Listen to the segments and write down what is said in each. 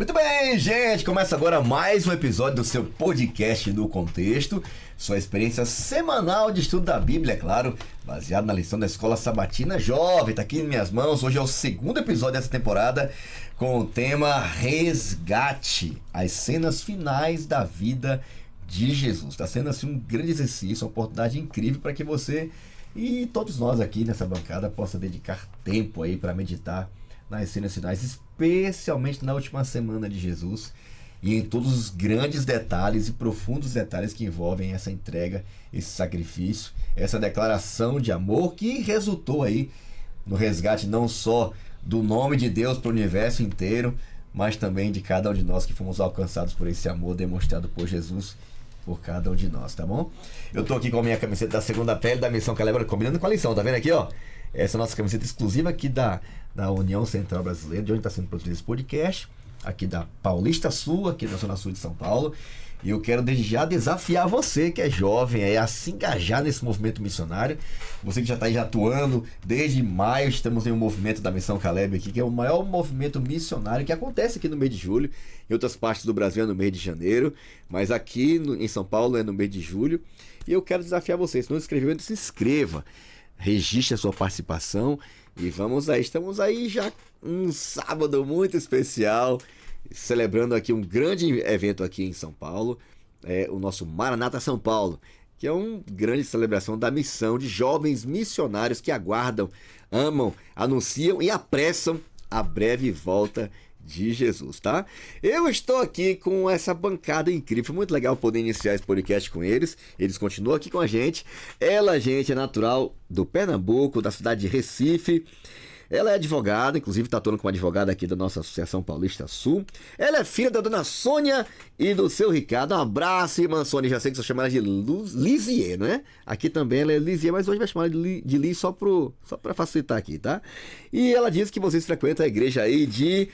Muito bem, gente, começa agora mais um episódio do seu podcast No Contexto, sua experiência semanal de estudo da Bíblia, é claro, baseado na lição da Escola Sabatina Jovem. Tá aqui em minhas mãos, hoje é o segundo episódio dessa temporada com o tema Resgate, as cenas finais da vida de Jesus. Está sendo assim um grande exercício, uma oportunidade incrível para que você e todos nós aqui nessa bancada possa dedicar tempo aí para meditar nas cenas finais, especialmente na última semana de Jesus e em todos os grandes detalhes e profundos detalhes que envolvem essa entrega, esse sacrifício, essa declaração de amor que resultou aí no resgate não só do nome de Deus para o universo inteiro, mas também de cada um de nós que fomos alcançados por esse amor demonstrado por Jesus por cada um de nós, tá bom? Eu tô aqui com a minha camiseta da Segunda Pele da Missão Caleb, combinando com a lição, tá vendo aqui, ó? Essa é a nossa camiseta exclusiva aqui da União Central Brasileira, de onde está sendo produzido esse podcast, aqui da Paulista Sul, aqui da Zona Sul de São Paulo. E eu quero desde já desafiar você que é jovem a se engajar nesse movimento missionário. Você que já está aí atuando desde maio, estamos em um movimento da Missão Caleb aqui, que é o maior movimento missionário que acontece aqui no mês de julho. Em outras partes do Brasil é no mês de janeiro, mas aqui em São Paulo é no mês de julho. E eu quero desafiar você, se não se inscreveu ainda, se inscreva. Registre a sua participação e vamos aí, estamos aí já um sábado muito especial, celebrando aqui um grande evento aqui em São Paulo, o nosso Maranata São Paulo, que é uma grande celebração da missão de jovens missionários que aguardam, amam, anunciam e apressam a breve volta de Jesus, tá? Eu estou aqui com essa bancada incrível, foi muito legal poder iniciar esse podcast com eles continuam aqui com a gente. Ela, gente, é natural do Pernambuco, da cidade de Recife. Ela é advogada, inclusive está atuando como advogada aqui da nossa Associação Paulista Sul. Ela é filha da dona Sônia e do seu Ricardo. Um abraço, irmã Sônia. Já sei que você chama ela de Lizier, não é? Aqui também ela é Lizier, mas hoje vai chamar ela de Liz só para facilitar aqui, tá? E ela diz que vocês frequentam a igreja aí de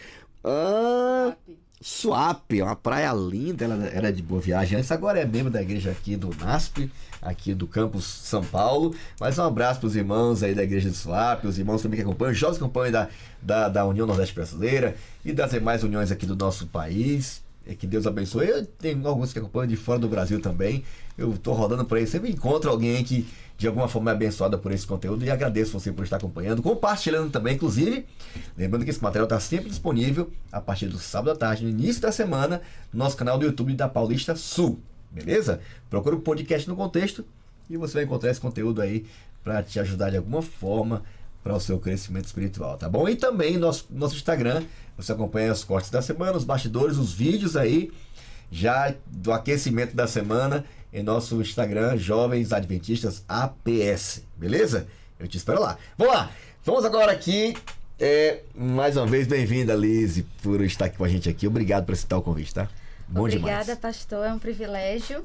Suape, uma praia linda. Ela era de Boa Viagem antes, agora é membro da igreja aqui do NASP, aqui do campus São Paulo. Mas um abraço para os irmãos aí da igreja de Suape, os irmãos também que acompanham, os jovens que acompanham da União Nordeste Brasileira e das demais uniões aqui do nosso país. Que Deus abençoe. Eu tenho alguns que acompanham de fora do Brasil também. Eu estou rodando por aí, sempre encontro alguém que de alguma forma é abençoada por esse conteúdo e agradeço você por estar acompanhando, compartilhando também, inclusive, lembrando que esse material está sempre disponível a partir do sábado à tarde, no início da semana, no nosso canal do YouTube da Paulista Sul, beleza? Procura o podcast No Contexto e você vai encontrar esse conteúdo aí para te ajudar de alguma forma para o seu crescimento espiritual, tá bom? E também nosso Instagram, você acompanha os cortes da semana, os bastidores, os vídeos aí já do aquecimento da semana em nosso Instagram, Jovens Adventistas APS, beleza? Eu te espero lá. Vamos lá, vamos agora aqui, mais uma vez, bem-vinda, Liz, por estar aqui com a gente aqui. Obrigado por aceitar o convite, tá? Bom demais. Obrigada, pastor, é um privilégio.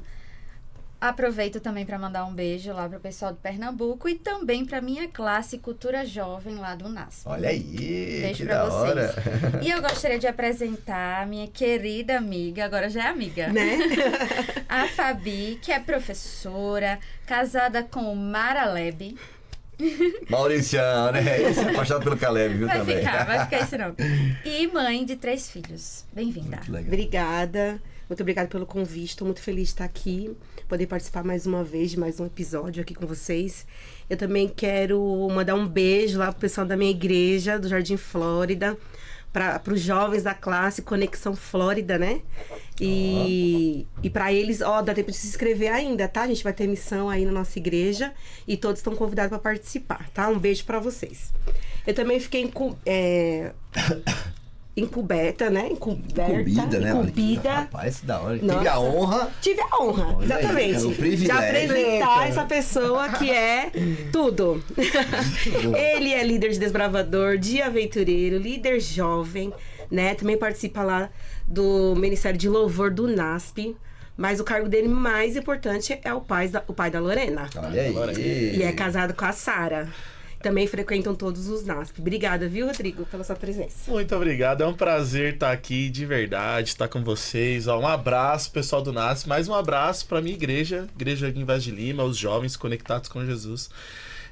Aproveito também para mandar um beijo lá para o pessoal de Pernambuco e também para minha classe Cultura Jovem lá do NASP. Olha aí, beijo para vocês. E eu gostaria de apresentar a minha querida amiga, agora já é amiga, né? A Fabi, que é professora, casada com o Maraleb. Mauriciano, né? Esse é apaixonado pelo Caleb, viu? Vai também. ficar esse nome. E mãe de 3 filhos. Bem-vinda. Obrigada. Muito obrigada pelo convite, estou muito feliz de estar aqui, poder participar mais uma vez de mais um episódio aqui com vocês. Eu também quero mandar um beijo lá pro pessoal da minha igreja, do Jardim Flórida, para os jovens da classe Conexão Flórida, né? E para eles, dá tempo de se inscrever ainda, tá? A gente vai ter missão aí na nossa igreja e todos estão convidados para participar, tá? Um beijo para vocês. Eu também fiquei Incumbida, né? Rapaz, da hora. Nossa. Tive a honra, olha exatamente. aí, é um privilégio. De apresentar essa pessoa que é tudo. Ele é líder de desbravador, de aventureiro, líder jovem, né? Também participa lá do Ministério de Louvor do NASP. Mas o cargo dele mais importante é o pai da Lorena. Olha aí. E é casado com a Sara. Também frequentam todos os NASP. Obrigada, viu, Rodrigo, pela sua presença. Muito obrigado, é um prazer estar aqui, de verdade, estar com vocês. Um abraço, pessoal do NASP, mais um abraço para minha igreja Guinvés de Lima, os jovens conectados com Jesus.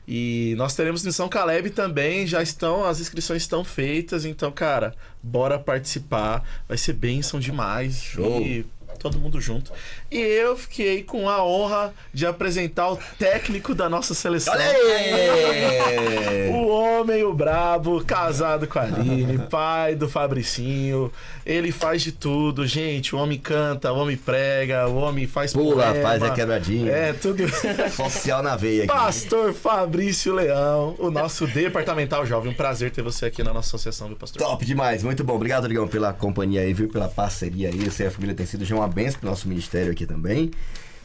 E nós teremos em São Caleb também, as inscrições estão feitas, então, cara, bora participar, vai ser bênção demais. Show. E todo mundo junto. E eu fiquei com a honra de apresentar o técnico da nossa seleção. Olha aí! O homem, o brabo, casado com a Aline, pai do Fabricinho. Ele faz de tudo, gente. O homem canta, o homem prega, o homem faz Pula, poema. faz a quebradinha. É, tudo. Social na veia aqui. Pastor Fabrício Leão, o nosso departamental jovem. Um prazer ter você aqui na nossa associação, viu, pastor? Top demais, muito bom. Obrigado, Ligão, pela companhia aí, viu? Pela parceria aí. Você e a família tem sido já uma bênção pro nosso ministério aqui também.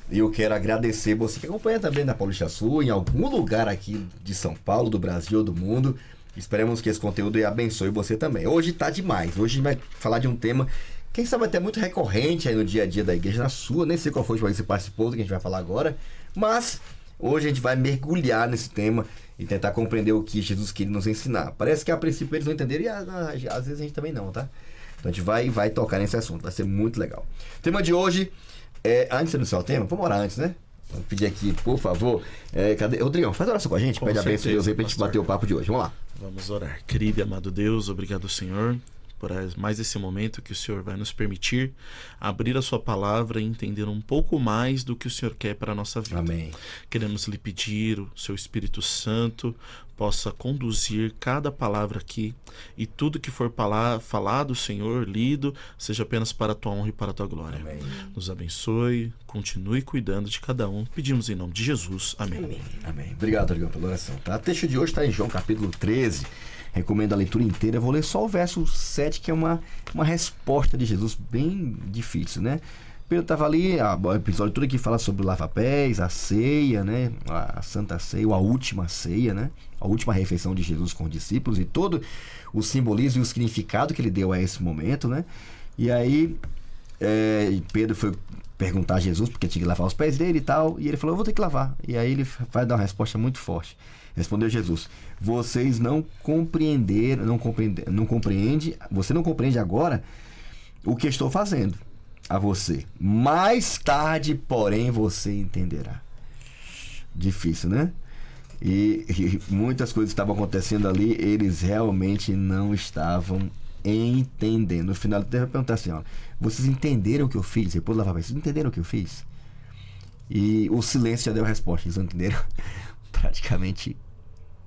E eu quero agradecer você que acompanha também na Paulista Sul, em algum lugar aqui de São Paulo, do Brasil ou do mundo. Esperamos que esse conteúdo abençoe você também. Hoje tá demais. Hoje a gente vai falar de um tema, quem sabe até muito recorrente aí no dia a dia da igreja, na sua. Nem sei qual foi o que você participou, do que a gente vai falar agora. Mas hoje a gente vai mergulhar nesse tema e tentar compreender o que Jesus queria nos ensinar. Parece que a princípio eles não entenderam e às vezes a gente também não, tá? Então a gente vai tocar nesse assunto, vai ser muito legal. O tema de hoje antes de anunciar o tema, vamos orar antes, né? Vou pedir aqui, por favor. Cadê? Rodrigão, faz oração com a gente, pede a bênção de Deus aí pra gente bater o papo de hoje. Vamos lá. Vamos orar. Querido e amado Deus, obrigado, Senhor, por mais esse momento que o Senhor vai nos permitir abrir a sua palavra e entender um pouco mais do que o Senhor quer para a nossa vida. Amém. Queremos lhe pedir, o seu Espírito Santo possa conduzir cada palavra aqui e tudo que for falado, Senhor, lido, seja apenas para a tua honra e para a tua glória. Amém. Nos abençoe, continue cuidando de cada um. Pedimos em nome de Jesus. Amém. Amém. Amém. Obrigado, Rodrigão, pela oração. Tá? O texto de hoje está em João capítulo 13. Recomendo a leitura inteira. Eu vou ler só o verso 7, que é uma resposta de Jesus bem difícil, né? Pedro estava ali, o episódio todo aqui fala sobre o lava-pés, a ceia, né? A Santa Ceia, ou a última ceia, né? A última refeição de Jesus com os discípulos e todo o simbolismo e o significado que ele deu a esse momento, né? E aí Pedro foi perguntar a Jesus porque tinha que lavar os pés dele e tal, e ele falou, eu vou ter que lavar. E aí ele vai dar uma resposta muito forte. Respondeu Jesus, vocês não compreenderam, você não compreende agora o que estou fazendo a você. Mais tarde, porém, você entenderá. Difícil, né? E muitas coisas estavam acontecendo ali, eles realmente não estavam entendendo. No final, ele vai perguntar assim, ó, vocês entenderam o que eu fiz? Depois de lavar, vocês entenderam o que eu fiz? E o silêncio já deu a resposta, eles não entenderam praticamente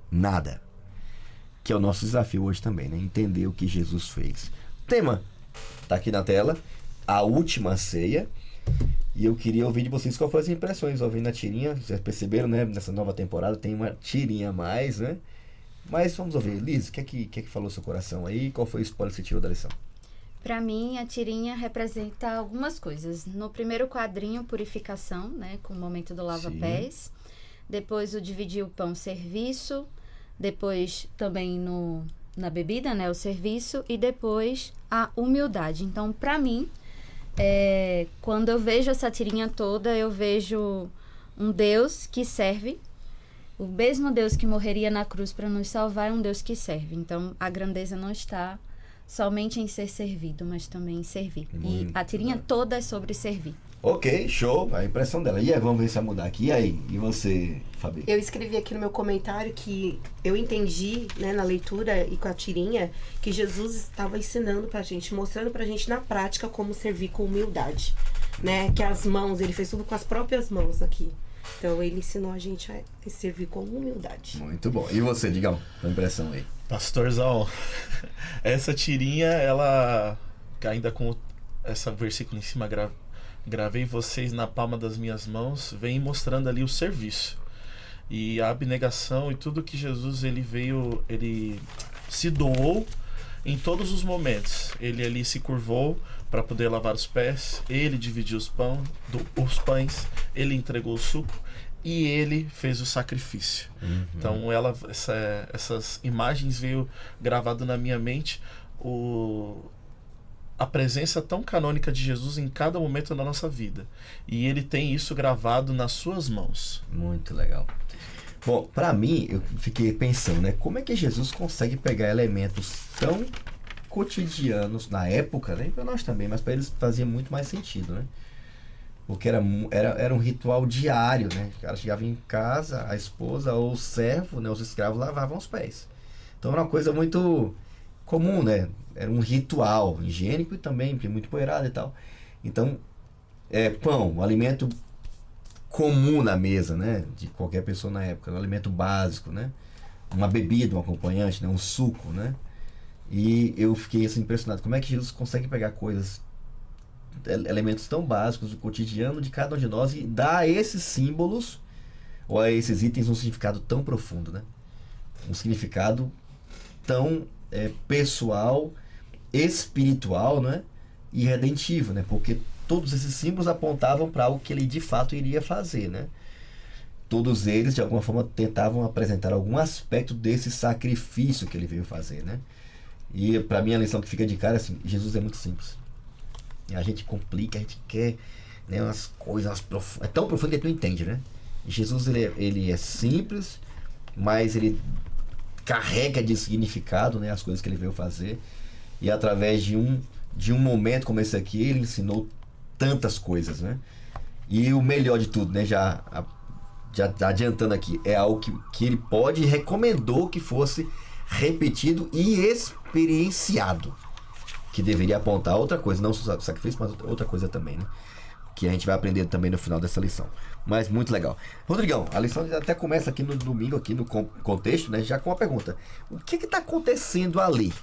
nada. Que é o nosso desafio hoje também, né? Entender o que Jesus fez. O tema tá aqui na tela, a última ceia. E eu queria ouvir de vocês qual foram as impressões ouvindo a tirinha. Vocês perceberam, né? Nessa nova temporada tem uma tirinha a mais, né? Mas vamos ouvir. Liz, o que é que falou seu coração aí? Qual foi o spoiler que você tirou da lição? Para mim, a tirinha representa algumas coisas. No primeiro quadrinho, purificação, né? Com o momento do lava-pés. Depois o dividir o pão, serviço. Depois também na bebida, né? O serviço. E depois a humildade. Então, para mim, quando eu vejo essa tirinha toda, eu vejo um Deus que serve. O mesmo Deus que morreria na cruz para nos salvar é um Deus que serve. Então, a grandeza não está somente em ser servido, mas também em servir. E a tirinha toda é sobre servir. Ok, show. A impressão dela. E aí, vamos ver se vai mudar aqui. E aí? E você, Fabi? Eu escrevi aqui no meu comentário que eu entendi, né, na leitura e com a tirinha, que Jesus estava ensinando pra gente, mostrando pra gente na prática como servir com humildade, né? Que as mãos, ele fez tudo com as próprias mãos aqui. Então, ele ensinou a gente a servir com humildade. Muito bom. E você, Digão? A impressão aí? Pastorzão, essa tirinha, ela, ainda com essa versículo em cima, gravei vocês na palma das minhas mãos, vem mostrando ali o serviço. E a abnegação e tudo que Jesus, ele se doou em todos os momentos. Ele ali se curvou para poder lavar os pés, ele dividiu os pães, ele entregou o suco e ele fez o sacrifício. Então essas imagens veio gravado na minha mente a presença tão canônica de Jesus em cada momento da nossa vida. E ele tem isso gravado nas suas mãos. Muito legal. Bom, pra mim, eu fiquei pensando, né? Como é que Jesus consegue pegar elementos tão cotidianos na época, né? E pra nós também, mas pra eles fazia muito mais sentido, né? Porque era um ritual diário, né? O cara chegava em casa, a esposa ou o servo, né? Os escravos lavavam os pés. Então era uma coisa muito comum, né? Era um ritual higiênico e também, porque muito poeirado e tal. Então, pão, um alimento comum na mesa, né? De qualquer pessoa na época, um alimento básico, né? Uma bebida, um acompanhante, né? Um suco, né? E eu fiquei assim, impressionado. Como é que Jesus consegue pegar coisas, elementos tão básicos do cotidiano de cada um de nós e dar a esses símbolos ou a esses itens um significado tão profundo, né? Um significado tão pessoal, espiritual, né? E redentivo, né? Porque todos esses símbolos apontavam para algo que ele de fato iria fazer, né? Todos eles, de alguma forma, tentavam apresentar algum aspecto desse sacrifício que ele veio fazer, né? E para mim a lição que fica de cara é assim, Jesus é muito simples. E a gente complica, a gente quer, né, umas coisas profundas. É tão profundo que tu entende, né? E Jesus, ele é simples, mas ele carrega de significado, né, as coisas que ele veio fazer. E através de um momento como esse aqui, ele ensinou tantas coisas, né? E o melhor de tudo, né, já adiantando aqui, é algo que ele pode e recomendou que fosse repetido e experienciado, que deveria apontar outra coisa, não só sacrifício, mas outra coisa também, né? Que a gente vai aprender também no final dessa lição. Mas muito legal. Rodrigão, a lição até começa aqui no domingo, aqui no contexto, né? Já com uma pergunta. O que está acontecendo ali?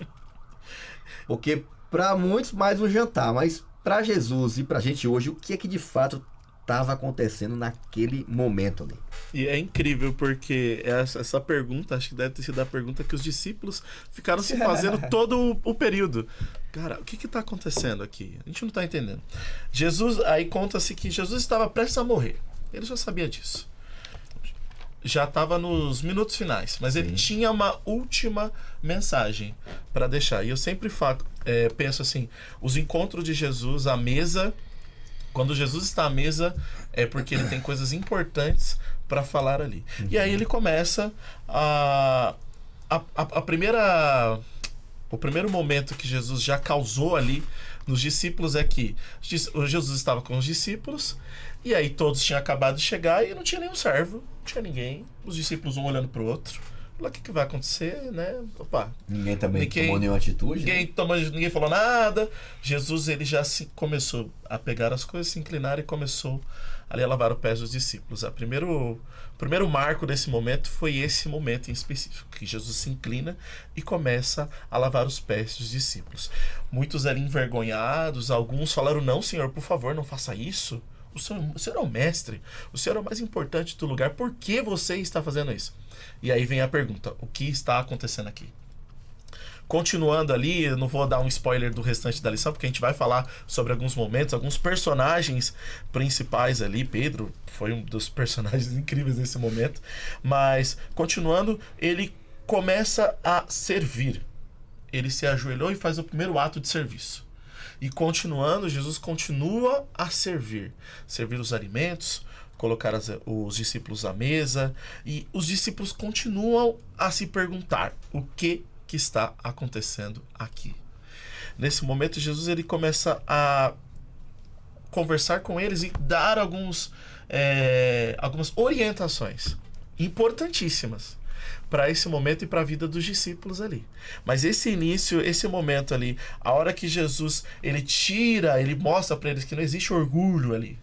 Porque para muitos mais um jantar, mas para Jesus e para a gente hoje, o que é que de fato estava acontecendo naquele momento ali? E é incrível porque essa pergunta, acho que deve ter sido a pergunta que os discípulos ficaram se fazendo todo o período. Cara, o que está acontecendo aqui? A gente não está entendendo. Jesus, aí conta-se que Jesus estava prestes a morrer. Ele já sabia disso. Já estava nos minutos finais, mas ele tinha uma última mensagem para deixar. E eu sempre penso assim, os encontros de Jesus à mesa, quando Jesus está à mesa, é porque ele tem coisas importantes para falar ali. E aí ele começa o primeiro momento que Jesus já causou ali nos discípulos é que Jesus estava com os discípulos e aí todos tinham acabado de chegar e não tinha nenhum servo, não tinha ninguém, os discípulos um olhando para o outro. O que vai acontecer, né? Opa, ninguém tomou nenhuma atitude. Ninguém falou nada. Jesus, ele já começou a pegar as coisas, se inclinar e começou ali a lavar os pés dos discípulos. O primeiro marco desse momento foi esse momento em específico, que Jesus se inclina e começa a lavar os pés dos discípulos. Muitos ali envergonhados, alguns falaram, não, Senhor, por favor, não faça isso. O senhor é o mestre, o Senhor é o mais importante do lugar, por que você está fazendo isso? E aí vem a pergunta, o que está acontecendo aqui? Continuando ali, eu não vou dar um spoiler do restante da lição, porque a gente vai falar sobre alguns momentos, alguns personagens principais ali. Pedro foi um dos personagens incríveis nesse momento. Mas, continuando, ele começa a servir. Ele se ajoelhou e faz o primeiro ato de serviço. E continuando, Jesus continua a servir os alimentos, colocar os discípulos à mesa, e os discípulos continuam a se perguntar o que está acontecendo aqui. Nesse momento, Jesus ele começa a conversar com eles e dar algumas orientações importantíssimas para esse momento e para a vida dos discípulos ali. Mas esse momento ali, a hora que Jesus ele mostra para eles que não existe orgulho ali.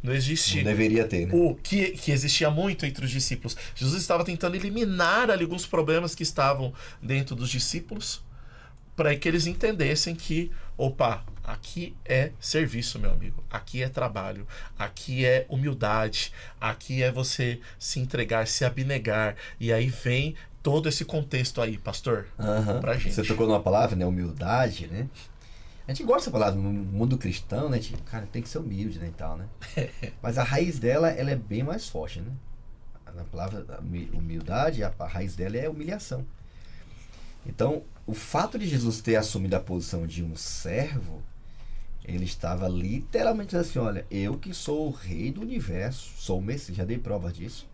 Não existe. Não deveria ter, né? O que existia muito entre os discípulos. Jesus estava tentando eliminar ali alguns problemas que estavam dentro dos discípulos, para que eles entendessem que, opa, aqui é serviço, meu amigo. Aqui é trabalho. Aqui é humildade. Aqui é você se entregar, se abnegar. E aí vem todo esse contexto aí, pastor, pra gente. Você tocou numa palavra, né? Humildade, né? A gente gosta dessa palavra no mundo cristão, né? Tipo, cara, tem que ser humilde, né, e tal, né? Mas a raiz dela, ela é bem mais forte, né? Na palavra humildade, a raiz dela é humilhação. Então, o fato de Jesus ter assumido a posição de um servo, ele estava literalmente assim, olha, eu que sou o rei do universo, sou o Messias, já dei prova disso.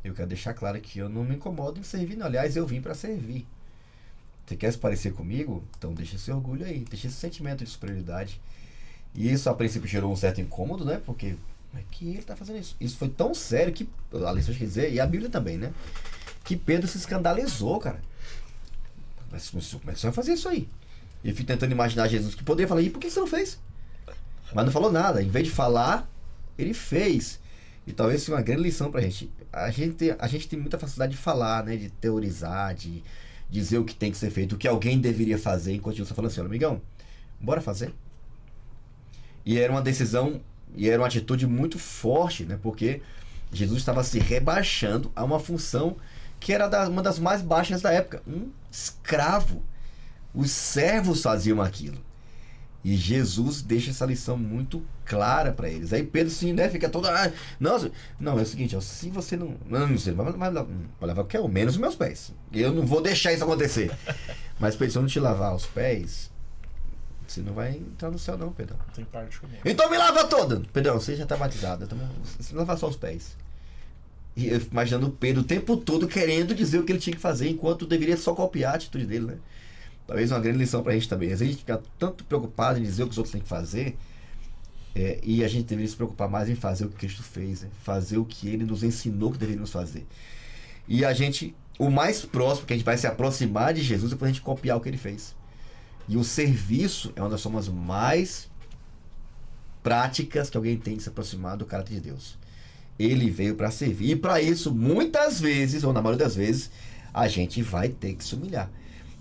Eu quero deixar claro que eu não me incomodo em servir, não. Aliás, eu vim para servir. Você quer se parecer comigo? Então deixa esse orgulho aí, deixa esse sentimento de superioridade. E isso a princípio gerou um certo incômodo, né? Porque como é que ele tá fazendo isso? Isso foi tão sério que, a lição quer dizer, e a Bíblia também, né? Que Pedro se escandalizou, cara. Mas como é que você vai fazer isso aí? E eu fico tentando imaginar Jesus que poderia falar, e por que você não fez? Mas não falou nada. Em vez de falar, ele fez. E talvez seja uma grande lição pra gente. A gente tem muita facilidade de falar, né? De teorizar, de dizer o que tem que ser feito, o que alguém deveria fazer, enquanto você está falando assim, olha, amigão, bora fazer. E era uma decisão, e era uma atitude muito forte, né? Porque Jesus estava se rebaixando a uma função que era uma das mais baixas da época. Um escravo. Os servos faziam aquilo. E Jesus deixa essa lição muito clara para eles. Aí Pedro sim, né, fica todo... não, é o seguinte, ó, se você não sei, vai lavar que é o menos os meus pés. Eu não vou deixar isso acontecer. Mas Pedro, se eu não te lavar os pés, você não vai entrar no céu não, Pedro. Tem parte comigo. Então me lava todo. Pedro, você já está batizado. Você não lava só os pés. E eu imaginando Pedro o tempo todo querendo dizer o que ele tinha que fazer, enquanto deveria só copiar a atitude dele, né? Talvez uma grande lição pra gente também. Às vezes a gente fica tanto preocupado em dizer o que os outros têm que fazer, e a gente deveria se preocupar mais em fazer o que Cristo fez, né? Fazer o que Ele nos ensinou que deveríamos fazer. E o mais próximo que a gente vai se aproximar de Jesus é quando a gente copiar o que Ele fez. E o serviço é uma das formas mais práticas que alguém tem de se aproximar do caráter de Deus. Ele veio para servir, e para isso, muitas vezes, ou na maioria das vezes, a gente vai ter que se humilhar.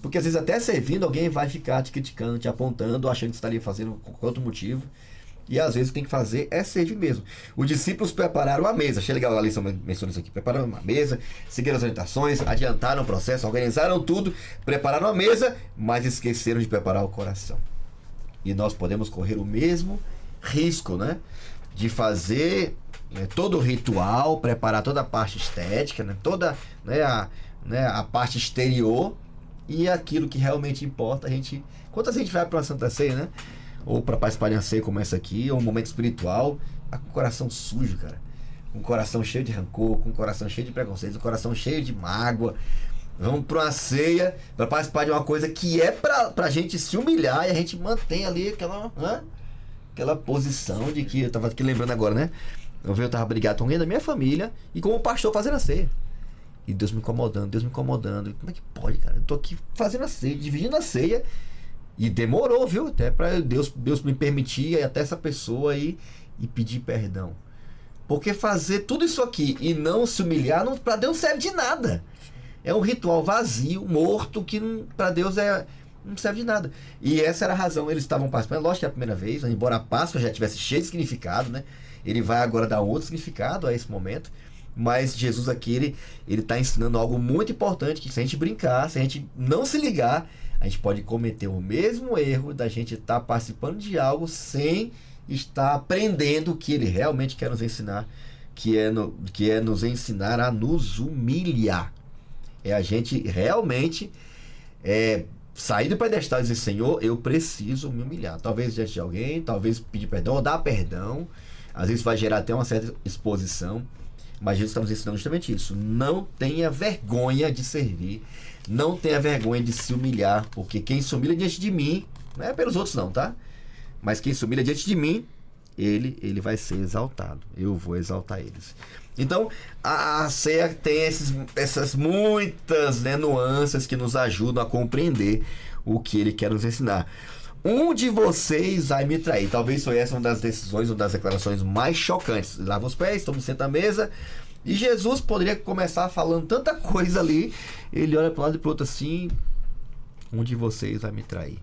Porque às vezes até servindo, alguém vai ficar te criticando, te apontando, achando que você estaria fazendo por outro motivo. E às vezes o que tem que fazer é servir mesmo. Os discípulos prepararam a mesa. Achei legal a lição mencionando isso aqui. Prepararam uma mesa, seguiram as orientações, adiantaram o processo, organizaram tudo, prepararam a mesa, mas esqueceram de preparar o coração. E nós podemos correr o mesmo risco, né? De fazer, né, todo o ritual, preparar toda a parte estética, né, toda, né, a parte exterior. E aquilo que realmente importa, quantas gente vai para uma Santa Ceia, né? Ou para participar de uma ceia como essa aqui, ou um momento espiritual, com o coração sujo, cara. Com o coração cheio de rancor, com o coração cheio de preconceito, com o coração cheio de mágoa. Vamos para uma ceia, para participar de uma coisa que é pra gente se humilhar, e a gente mantém ali aquela posição de que, eu tava aqui lembrando agora, né? Eu tava brigado com alguém da minha família, e como pastor fazendo a ceia. E Deus me incomodando. Como é que pode, cara? Eu tô aqui fazendo a ceia, dividindo a ceia. E demorou, viu? Até pra Deus me permitir ir até essa pessoa aí e pedir perdão. Porque fazer tudo isso aqui e não se humilhar, pra Deus não serve de nada. É um ritual vazio, morto, que pra Deus não serve de nada. E essa era a razão. Eles estavam participando, lógico que é a primeira vez, embora a Páscoa já tivesse cheio de significado, né? Ele vai agora dar outro significado a esse momento. Mas Jesus aqui, ele está ensinando algo muito importante, que se a gente brincar, se a gente não se ligar, a gente pode cometer o mesmo erro da gente estar participando de algo sem estar aprendendo o que ele realmente quer nos ensinar, que é nos ensinar a nos humilhar. É a gente realmente sair do pedestal e dizer, Senhor, eu preciso me humilhar. Talvez diante de alguém, talvez pedir perdão ou dar perdão. Às vezes vai gerar até uma certa exposição. Mas Jesus está nos ensinando justamente isso. Não tenha vergonha de servir. Não tenha vergonha de se humilhar. Porque quem se humilha diante de mim, não é pelos outros não, tá? Mas quem se humilha diante de mim, ele vai ser exaltado. Eu vou exaltar eles. Então, a ceia tem essas muitas, né, nuances que nos ajudam a compreender o que ele quer nos ensinar. Um de vocês vai me trair. Talvez foi essa uma das decisões, uma das declarações mais chocantes. Lava os pés, todo mundo senta à mesa. E Jesus poderia começar falando tanta coisa ali. Ele olha para um lado e para o outro assim: um de vocês vai me trair.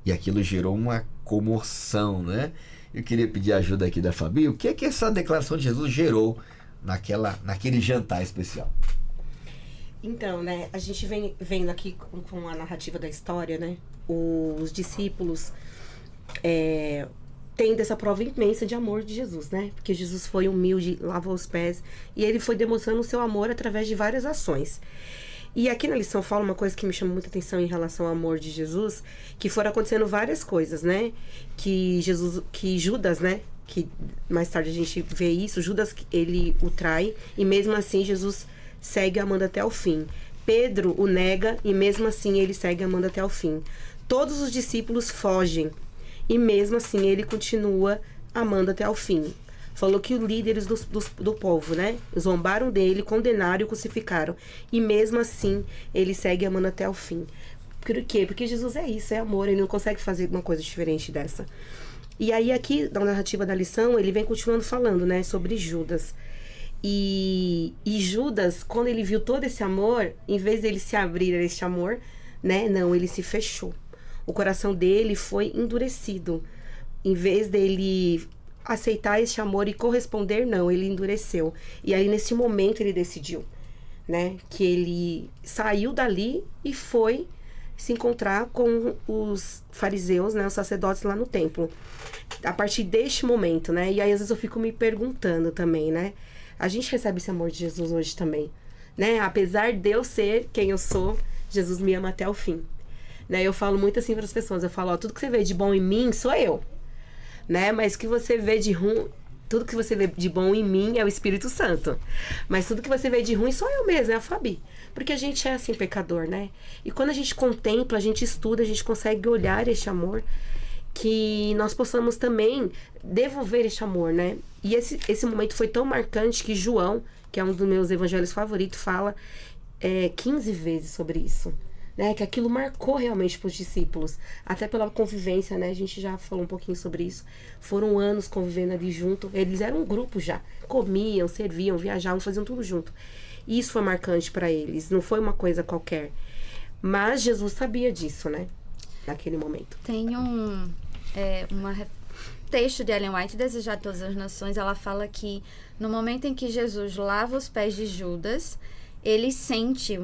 E aquilo gerou uma comoção, né? Eu queria pedir ajuda aqui da Fabi. O que é que essa declaração de Jesus gerou naquele jantar especial? Então, né, a gente vem vendo aqui com a narrativa da história, né? Os discípulos tendo essa prova imensa de amor de Jesus, né? Porque Jesus foi humilde, lavou os pés, e ele foi demonstrando o seu amor através de várias ações. E aqui na lição fala uma coisa que me chama muita atenção em relação ao amor de Jesus, que foram acontecendo várias coisas, né? Que Judas, né? Que mais tarde a gente vê isso, Judas, ele o trai, e mesmo assim Jesus segue amando até o fim. Pedro o nega, e mesmo assim ele segue amando até o fim. Todos os discípulos fogem. E mesmo assim, ele continua amando até o fim. Falou que os líderes do povo, né? Zombaram dele, condenaram e crucificaram. E mesmo assim, ele segue amando até o fim. Por quê? Porque Jesus é isso, é amor. Ele não consegue fazer uma coisa diferente dessa. E aí aqui, na narrativa da lição, ele vem continuando falando, né? Sobre Judas. E Judas, quando ele viu todo esse amor, em vez dele se abrir a esse amor, né? Não, ele se fechou. O coração dele foi endurecido. Em vez dele aceitar esse amor e corresponder, não, ele endureceu. E aí, nesse momento, ele decidiu, né? Que ele saiu dali e foi se encontrar com os fariseus, né? Os sacerdotes lá no templo. A partir deste momento, né? E aí, às vezes, eu fico me perguntando também, né? A gente recebe esse amor de Jesus hoje também, né? Apesar de eu ser quem eu sou, Jesus me ama até o fim. Né? Eu falo muito assim para as pessoas, eu falo, ó, tudo que você vê de bom em mim sou eu, né? Mas que você vê de ruim, tudo que você vê de bom em mim é o Espírito Santo. Mas tudo que você vê de ruim sou eu mesma, é a Fabi. Porque a gente é assim pecador, né? E quando a gente contempla, a gente estuda, a gente consegue olhar este amor, que nós possamos também devolver este amor, né? E esse momento foi tão marcante que João, que é um dos meus evangelhos favoritos, fala 15 vezes sobre isso. Né, que aquilo marcou realmente para os discípulos, até pela convivência, né? A gente já falou um pouquinho sobre isso. Foram anos convivendo ali junto. Eles eram um grupo já, comiam, serviam, viajavam, faziam tudo junto. E isso foi marcante para eles. Não foi uma coisa qualquer. Mas Jesus sabia disso, né? Naquele momento. Tem um texto de Ellen White, Desejar Todas as Nações. Ela fala que no momento em que Jesus lava os pés de Judas, ele sente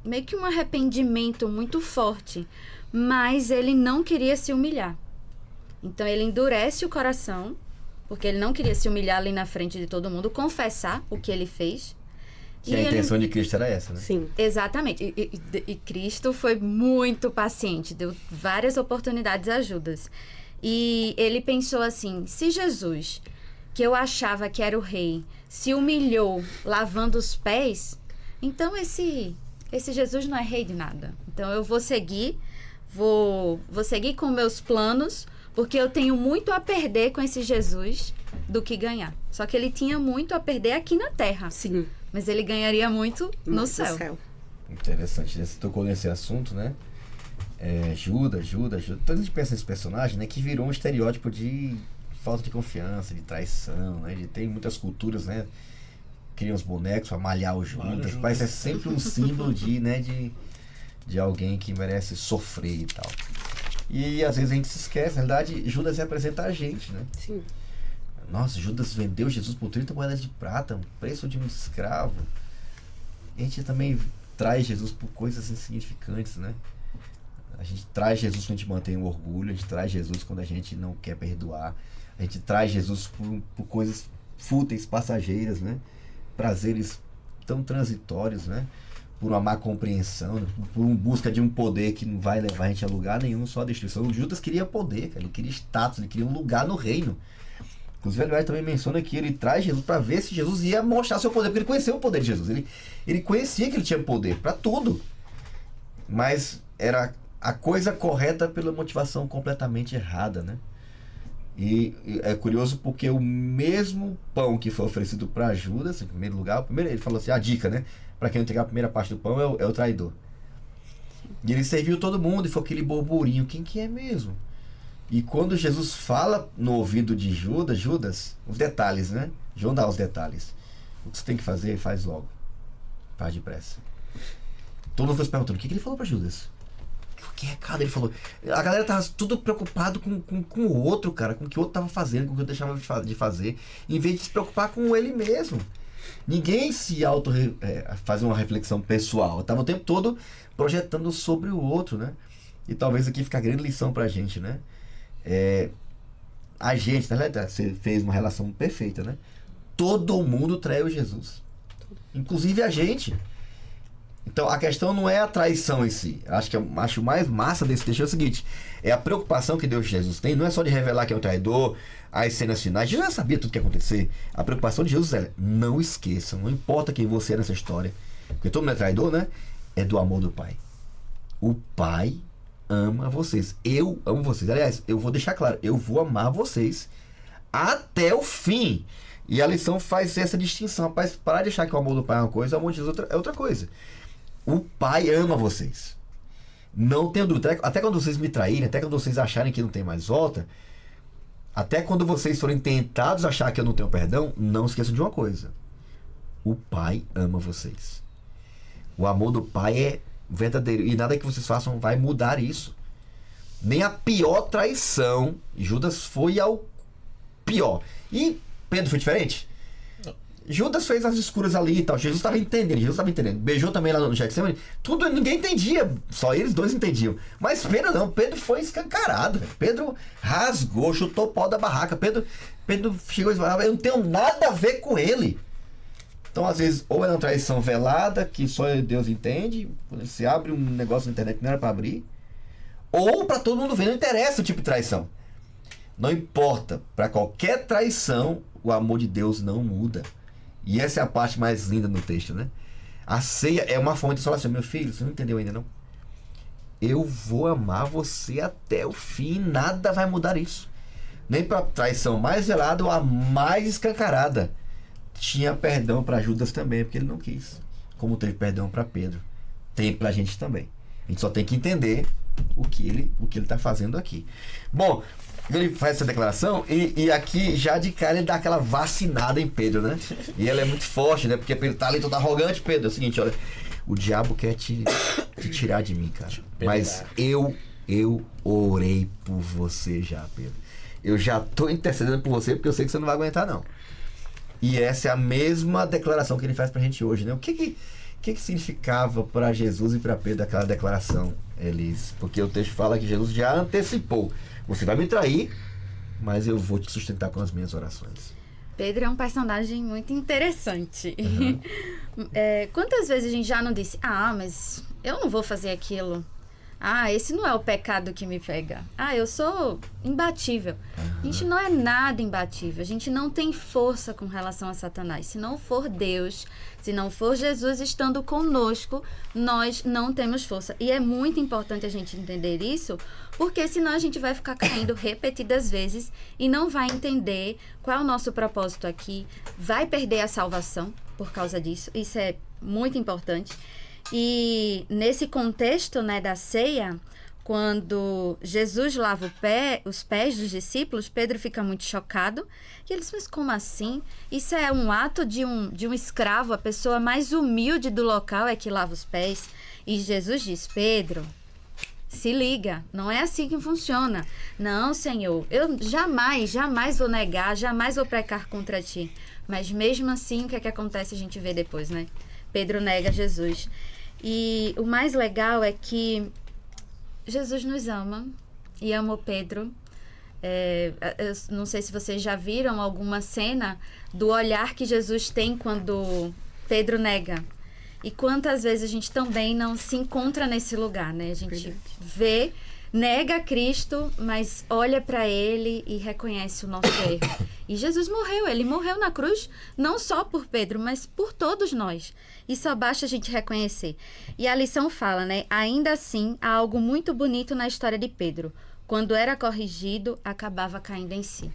meio que um arrependimento muito forte, mas ele não queria se humilhar. Então ele endurece o coração, porque ele não queria se humilhar ali na frente de todo mundo, confessar o que ele fez. Que a intenção de Cristo era essa, né? Sim. Exatamente. E Cristo foi muito paciente, deu várias oportunidades a Judas. E ele pensou assim, se Jesus, que eu achava que era o rei, se humilhou lavando os pés, então esse Jesus não é rei de nada. Então eu vou seguir com meus planos, porque eu tenho muito a perder com esse Jesus do que ganhar. Só que ele tinha muito a perder aqui na terra. Sim. Mas ele ganharia muito no céu. Interessante. Você tocou nesse assunto, né? Judas. Então a gente pensa nesse personagem, né? Que virou um estereótipo de falta de confiança, de traição, né? Tem muitas culturas, né? Criam os bonecos para malhar o Judas. Mas é sempre um símbolo de alguém que merece sofrer e tal. E às vezes a gente se esquece. Na realidade, Judas representa a gente, né? Sim. Nossa, Judas vendeu Jesus por 30 moedas de prata, um preço de um escravo. E a gente também traz Jesus por coisas insignificantes, né? A gente traz Jesus quando a gente mantém o orgulho, a gente traz Jesus quando a gente não quer perdoar, a gente traz Jesus por coisas fúteis, passageiras, né? Prazeres tão transitórios, né? Por uma má compreensão, por uma busca de um poder que não vai levar a gente a lugar nenhum, só a destruição. O Judas queria poder, cara, ele queria status, ele queria um lugar no reino. Inclusive, ele também menciona que ele traz Jesus para ver se Jesus ia mostrar seu poder, porque ele conheceu o poder de Jesus. Ele conhecia que ele tinha poder para tudo, mas era a coisa correta pela motivação completamente errada, né? E é curioso porque o mesmo pão que foi oferecido para Judas, em primeiro lugar, ele falou assim, a dica, né? Para quem não entregar a primeira parte do pão é o traidor. E ele serviu todo mundo e foi aquele burburinho, quem que é mesmo? E quando Jesus fala no ouvido de Judas, os detalhes, né? João dá os detalhes. O que você tem que fazer, faz logo. Faz depressa. Todo mundo ficou se perguntando, o que ele falou para Judas? Que recado ele falou? A galera tava tudo preocupado com o outro, cara, com o que o outro tava fazendo, com o que o outro deixava de fazer, em vez de se preocupar com ele mesmo. Ninguém se fazer uma reflexão pessoal. Tava o tempo todo projetando sobre o outro, né? E talvez aqui fique a grande lição pra gente, né? A gente, na verdade, você fez uma relação perfeita, né? Todo mundo traiu Jesus. Inclusive a gente. Então a questão não é a traição em si. Acho mais massa desse texto é o seguinte: é a preocupação que Deus de Jesus tem, não é só de revelar quem é o traidor, as cenas finais. Jesus já sabia tudo que ia acontecer. A preocupação de Jesus é: não esqueçam, não importa quem você é nessa história, porque todo mundo é traidor, né? É do amor do Pai. O Pai ama vocês. Eu amo vocês. Aliás, eu vou deixar claro, eu vou amar vocês até o fim. E a lição faz essa distinção. Rapaz, para de achar que o amor do pai é uma coisa, o amor de Jesus é outra coisa. O pai ama vocês. Não tenho dúvida. Até quando vocês me traírem, até quando vocês acharem que não tem mais volta, até quando vocês forem tentados achar que eu não tenho perdão, não esqueçam de uma coisa. O pai ama vocês. O amor do pai é verdadeiro. E nada que vocês façam vai mudar isso. Nem a pior traição. Judas foi ao pior. E Pedro foi diferente? Judas fez as escuras ali e tal. Jesus estava entendendo. Beijou também lá no Getsemane. Tudo, ninguém entendia. Só eles dois entendiam. Mas Pedro não. Pedro foi escancarado. Velho. Pedro rasgou, chutou o pau da barraca. Pedro chegou e falou: eu não tenho nada a ver com ele. Então, às vezes, ou é uma traição velada, que só Deus entende. Você abre um negócio na internet que não era para abrir. Ou para todo mundo ver. Não interessa o tipo de traição. Não importa. Para qualquer traição, o amor de Deus não muda. E essa é a parte mais linda no texto, né? A ceia é uma forma de falar assim: meu filho, você não entendeu ainda não? Eu vou amar você até o fim, nada vai mudar isso. Nem para traição mais velada ou a mais escancarada. Tinha perdão para Judas também, porque ele não quis. Como teve perdão para Pedro. Tem pra gente também. A gente só tem que entender o que ele está fazendo aqui. Bom, ele faz essa declaração e aqui já de cara ele dá aquela vacinada em Pedro, né? E ela é muito forte, né? Porque Pedro tá ali todo arrogante. Pedro, é o seguinte, olha, o diabo quer te tirar de mim, cara. Mas eu orei por você já, Pedro. Eu já tô intercedendo por você porque eu sei que você não vai aguentar, não. E essa é a mesma declaração que ele faz pra gente hoje, né? O que significava para Jesus e para Pedro aquela declaração, Elis? Porque o texto fala que Jesus já antecipou. Você vai me trair, mas eu vou te sustentar com as minhas orações. Pedro é um personagem muito interessante. Uhum. Quantas vezes a gente já não disse: mas eu não vou fazer aquilo. Esse não é o pecado que me pega. Eu sou imbatível. A gente não é nada imbatível. A gente não tem força com relação a Satanás. Se não for Deus, se não for Jesus estando conosco, nós não temos força. E é muito importante a gente entender isso, porque senão a gente vai ficar caindo repetidas vezes e não vai entender qual é o nosso propósito aqui. Vai perder a salvação por causa disso. Isso é muito importante. E nesse contexto, né, da ceia, quando Jesus lava os pés dos discípulos, Pedro fica muito chocado. E eles: mas como assim? Isso é um ato de um escravo, a pessoa mais humilde do local é que lava os pés. E Jesus diz: Pedro, se liga, não é assim que funciona. Não, Senhor, eu jamais vou negar, jamais vou pecar contra ti. Mas mesmo assim, o que é que acontece? A gente vê depois, né? Pedro nega Jesus. E o mais legal é que Jesus nos ama e amou Pedro. Eu não sei se vocês já viram alguma cena do olhar que Jesus tem quando Pedro nega. E quantas vezes a gente também não se encontra nesse lugar, né? A gente vê, nega Cristo, mas olha para ele e reconhece o nosso erro. E Jesus morreu, ele morreu na cruz, não só por Pedro, mas por todos nós. E só basta a gente reconhecer. E a lição fala, né? Ainda assim, há algo muito bonito na história de Pedro. Quando era corrigido, acabava caindo em si.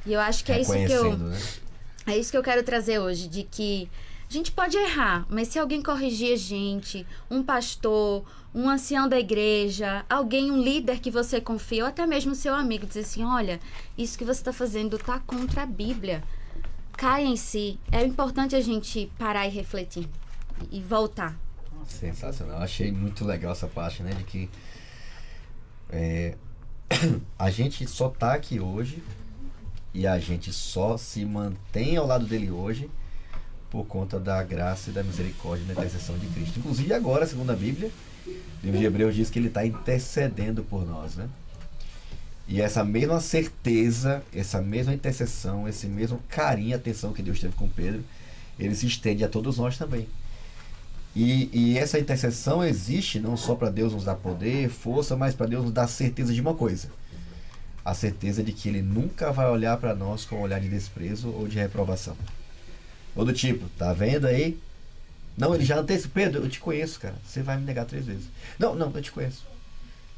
E eu acho que é isso que é isso que eu quero trazer hoje, de que a gente pode errar, mas se alguém corrigir a gente, um pastor, um ancião da igreja, alguém, um líder que você confia, ou até mesmo seu amigo, dizer assim: olha, isso que você está fazendo está contra a Bíblia. Cai em si. É importante a gente parar e refletir e voltar. Sensacional. Achei muito legal essa parte, né? De que a gente só tá aqui hoje e a gente só se mantém ao lado dele hoje por conta da graça e da misericórdia e da intercessão de Cristo. Inclusive agora, segundo a Bíblia, o livro de Hebreus diz que ele está intercedendo por nós, né? E essa mesma certeza, essa mesma intercessão, esse mesmo carinho e atenção que Deus teve com Pedro, ele se estende a todos nós também. E essa intercessão existe não só para Deus nos dar poder, força, mas para Deus nos dar certeza de uma coisa: a certeza de que ele nunca vai olhar para nós com um olhar de desprezo ou de reprovação. Ou do tipo: tá vendo aí? Não, ele já antecipou: Pedro, eu te conheço, cara. Você vai me negar 3 vezes. Não, eu te conheço.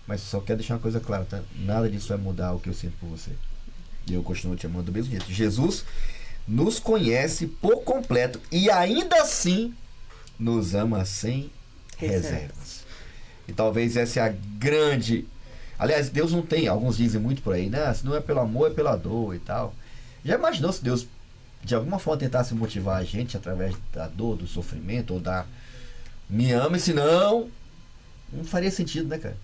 Mas só quero deixar uma coisa clara, tá? Nada disso vai mudar o que eu sinto por você. E eu continuo te amando do mesmo jeito. Jesus nos conhece por completo e ainda assim nos ama sem reservas. E talvez essa é a grande... Aliás, Deus não tem, alguns dizem muito por aí, né? Se não é pelo amor, é pela dor e tal. Já imaginou se Deus de alguma forma tentasse motivar a gente através da dor, do sofrimento, ou da me ame, senão não faria sentido, né, cara?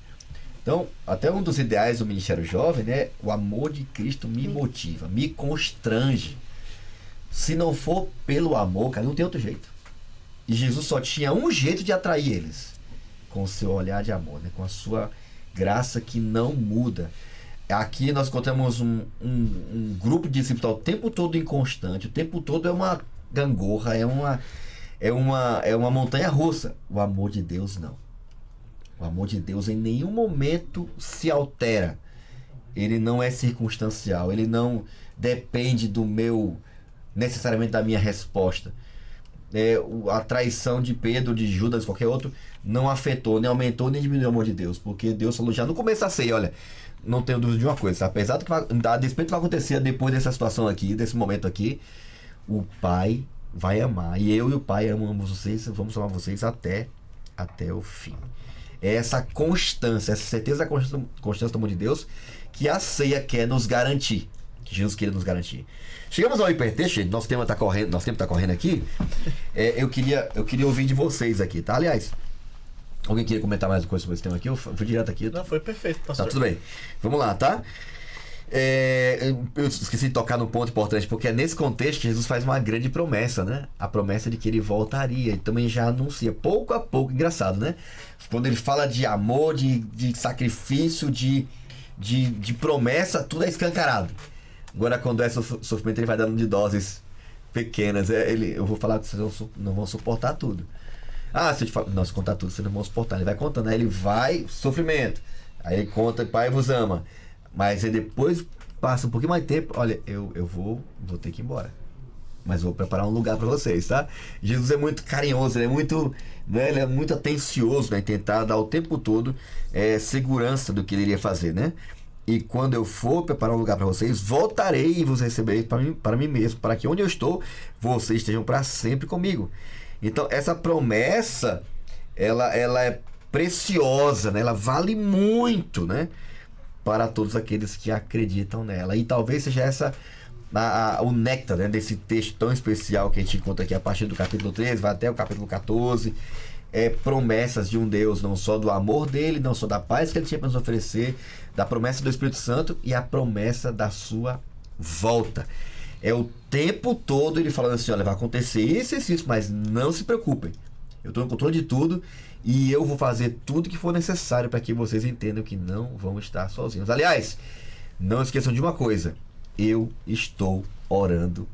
Então, até um dos ideais do Ministério Jovem, né? O amor de Cristo me motiva, me constrange. Se não for pelo amor, cara, não tem outro jeito. E Jesus só tinha um jeito de atrair eles, com o seu olhar de amor, né? Com a sua graça que não muda. Aqui nós encontramos um grupo de discípulos o tempo todo inconstante, o tempo todo é uma gangorra, é uma montanha russa. O amor de Deus não. O amor de Deus em nenhum momento se altera. Ele não é circunstancial, ele não depende do meu, necessariamente da minha resposta. A traição de Pedro, de Judas, qualquer outro, não afetou, nem aumentou, nem diminuiu o amor de Deus. Porque Deus falou já no começo da ceia, olha, não tenho dúvida de uma coisa, apesar do que a despeito do que vai acontecer depois dessa situação aqui, desse momento aqui, o Pai vai amar. E eu e o Pai amamos vocês, vamos amar vocês até o fim. É essa constância, essa certeza da constância do amor de Deus que a ceia quer nos garantir. Que Jesus queria nos garantir. Chegamos ao hipertexto, gente. Nosso tempo tá correndo aqui. Eu queria ouvir de vocês aqui, tá? Aliás, alguém queria comentar mais uma coisa sobre esse tema aqui? Eu fui direto aqui. Não, foi perfeito, pastor. Tá, tudo bem. Vamos lá, tá? Eu esqueci de tocar num ponto importante, porque é nesse contexto que Jesus faz uma grande promessa, né? A promessa de que ele voltaria. E também já anuncia, pouco a pouco, engraçado, né? Quando ele fala de amor, de sacrifício, de promessa, tudo é escancarado. Agora, quando é sofrimento, ele vai dando de doses pequenas. Eu vou falar que vocês não vão suportar tudo. Se eu te falar, não, se contar tudo, vocês não vão suportar. Ele vai contando, aí ele vai, sofrimento. Aí ele conta, Pai vos ama. Mas aí depois passa um pouquinho mais de tempo. Olha, eu vou ter que ir embora. Mas vou preparar um lugar para vocês, tá? Jesus é muito carinhoso, ele é muito atencioso, né? Em tentar dar o tempo todo segurança do que ele iria fazer, né? E quando eu for preparar um lugar para vocês, voltarei e vos receberei para mim mesmo, para que onde eu estou, vocês estejam para sempre comigo. Então, essa promessa, ela é preciosa, né? Ela vale muito, né? Para todos aqueles que acreditam nela. E talvez seja essa o néctar, né, desse texto tão especial que a gente encontra aqui a partir do capítulo 13, vai até o capítulo 14. Promessas de um Deus, não só do amor dele, não só da paz que ele tinha para nos oferecer, da promessa do Espírito Santo e a promessa da sua volta. O tempo todo ele falando assim, olha, vai acontecer isso, mas não se preocupem. Eu estou no controle de tudo e eu vou fazer tudo que for necessário para que vocês entendam que não vão estar sozinhos. Aliás, não esqueçam de uma coisa, eu estou orando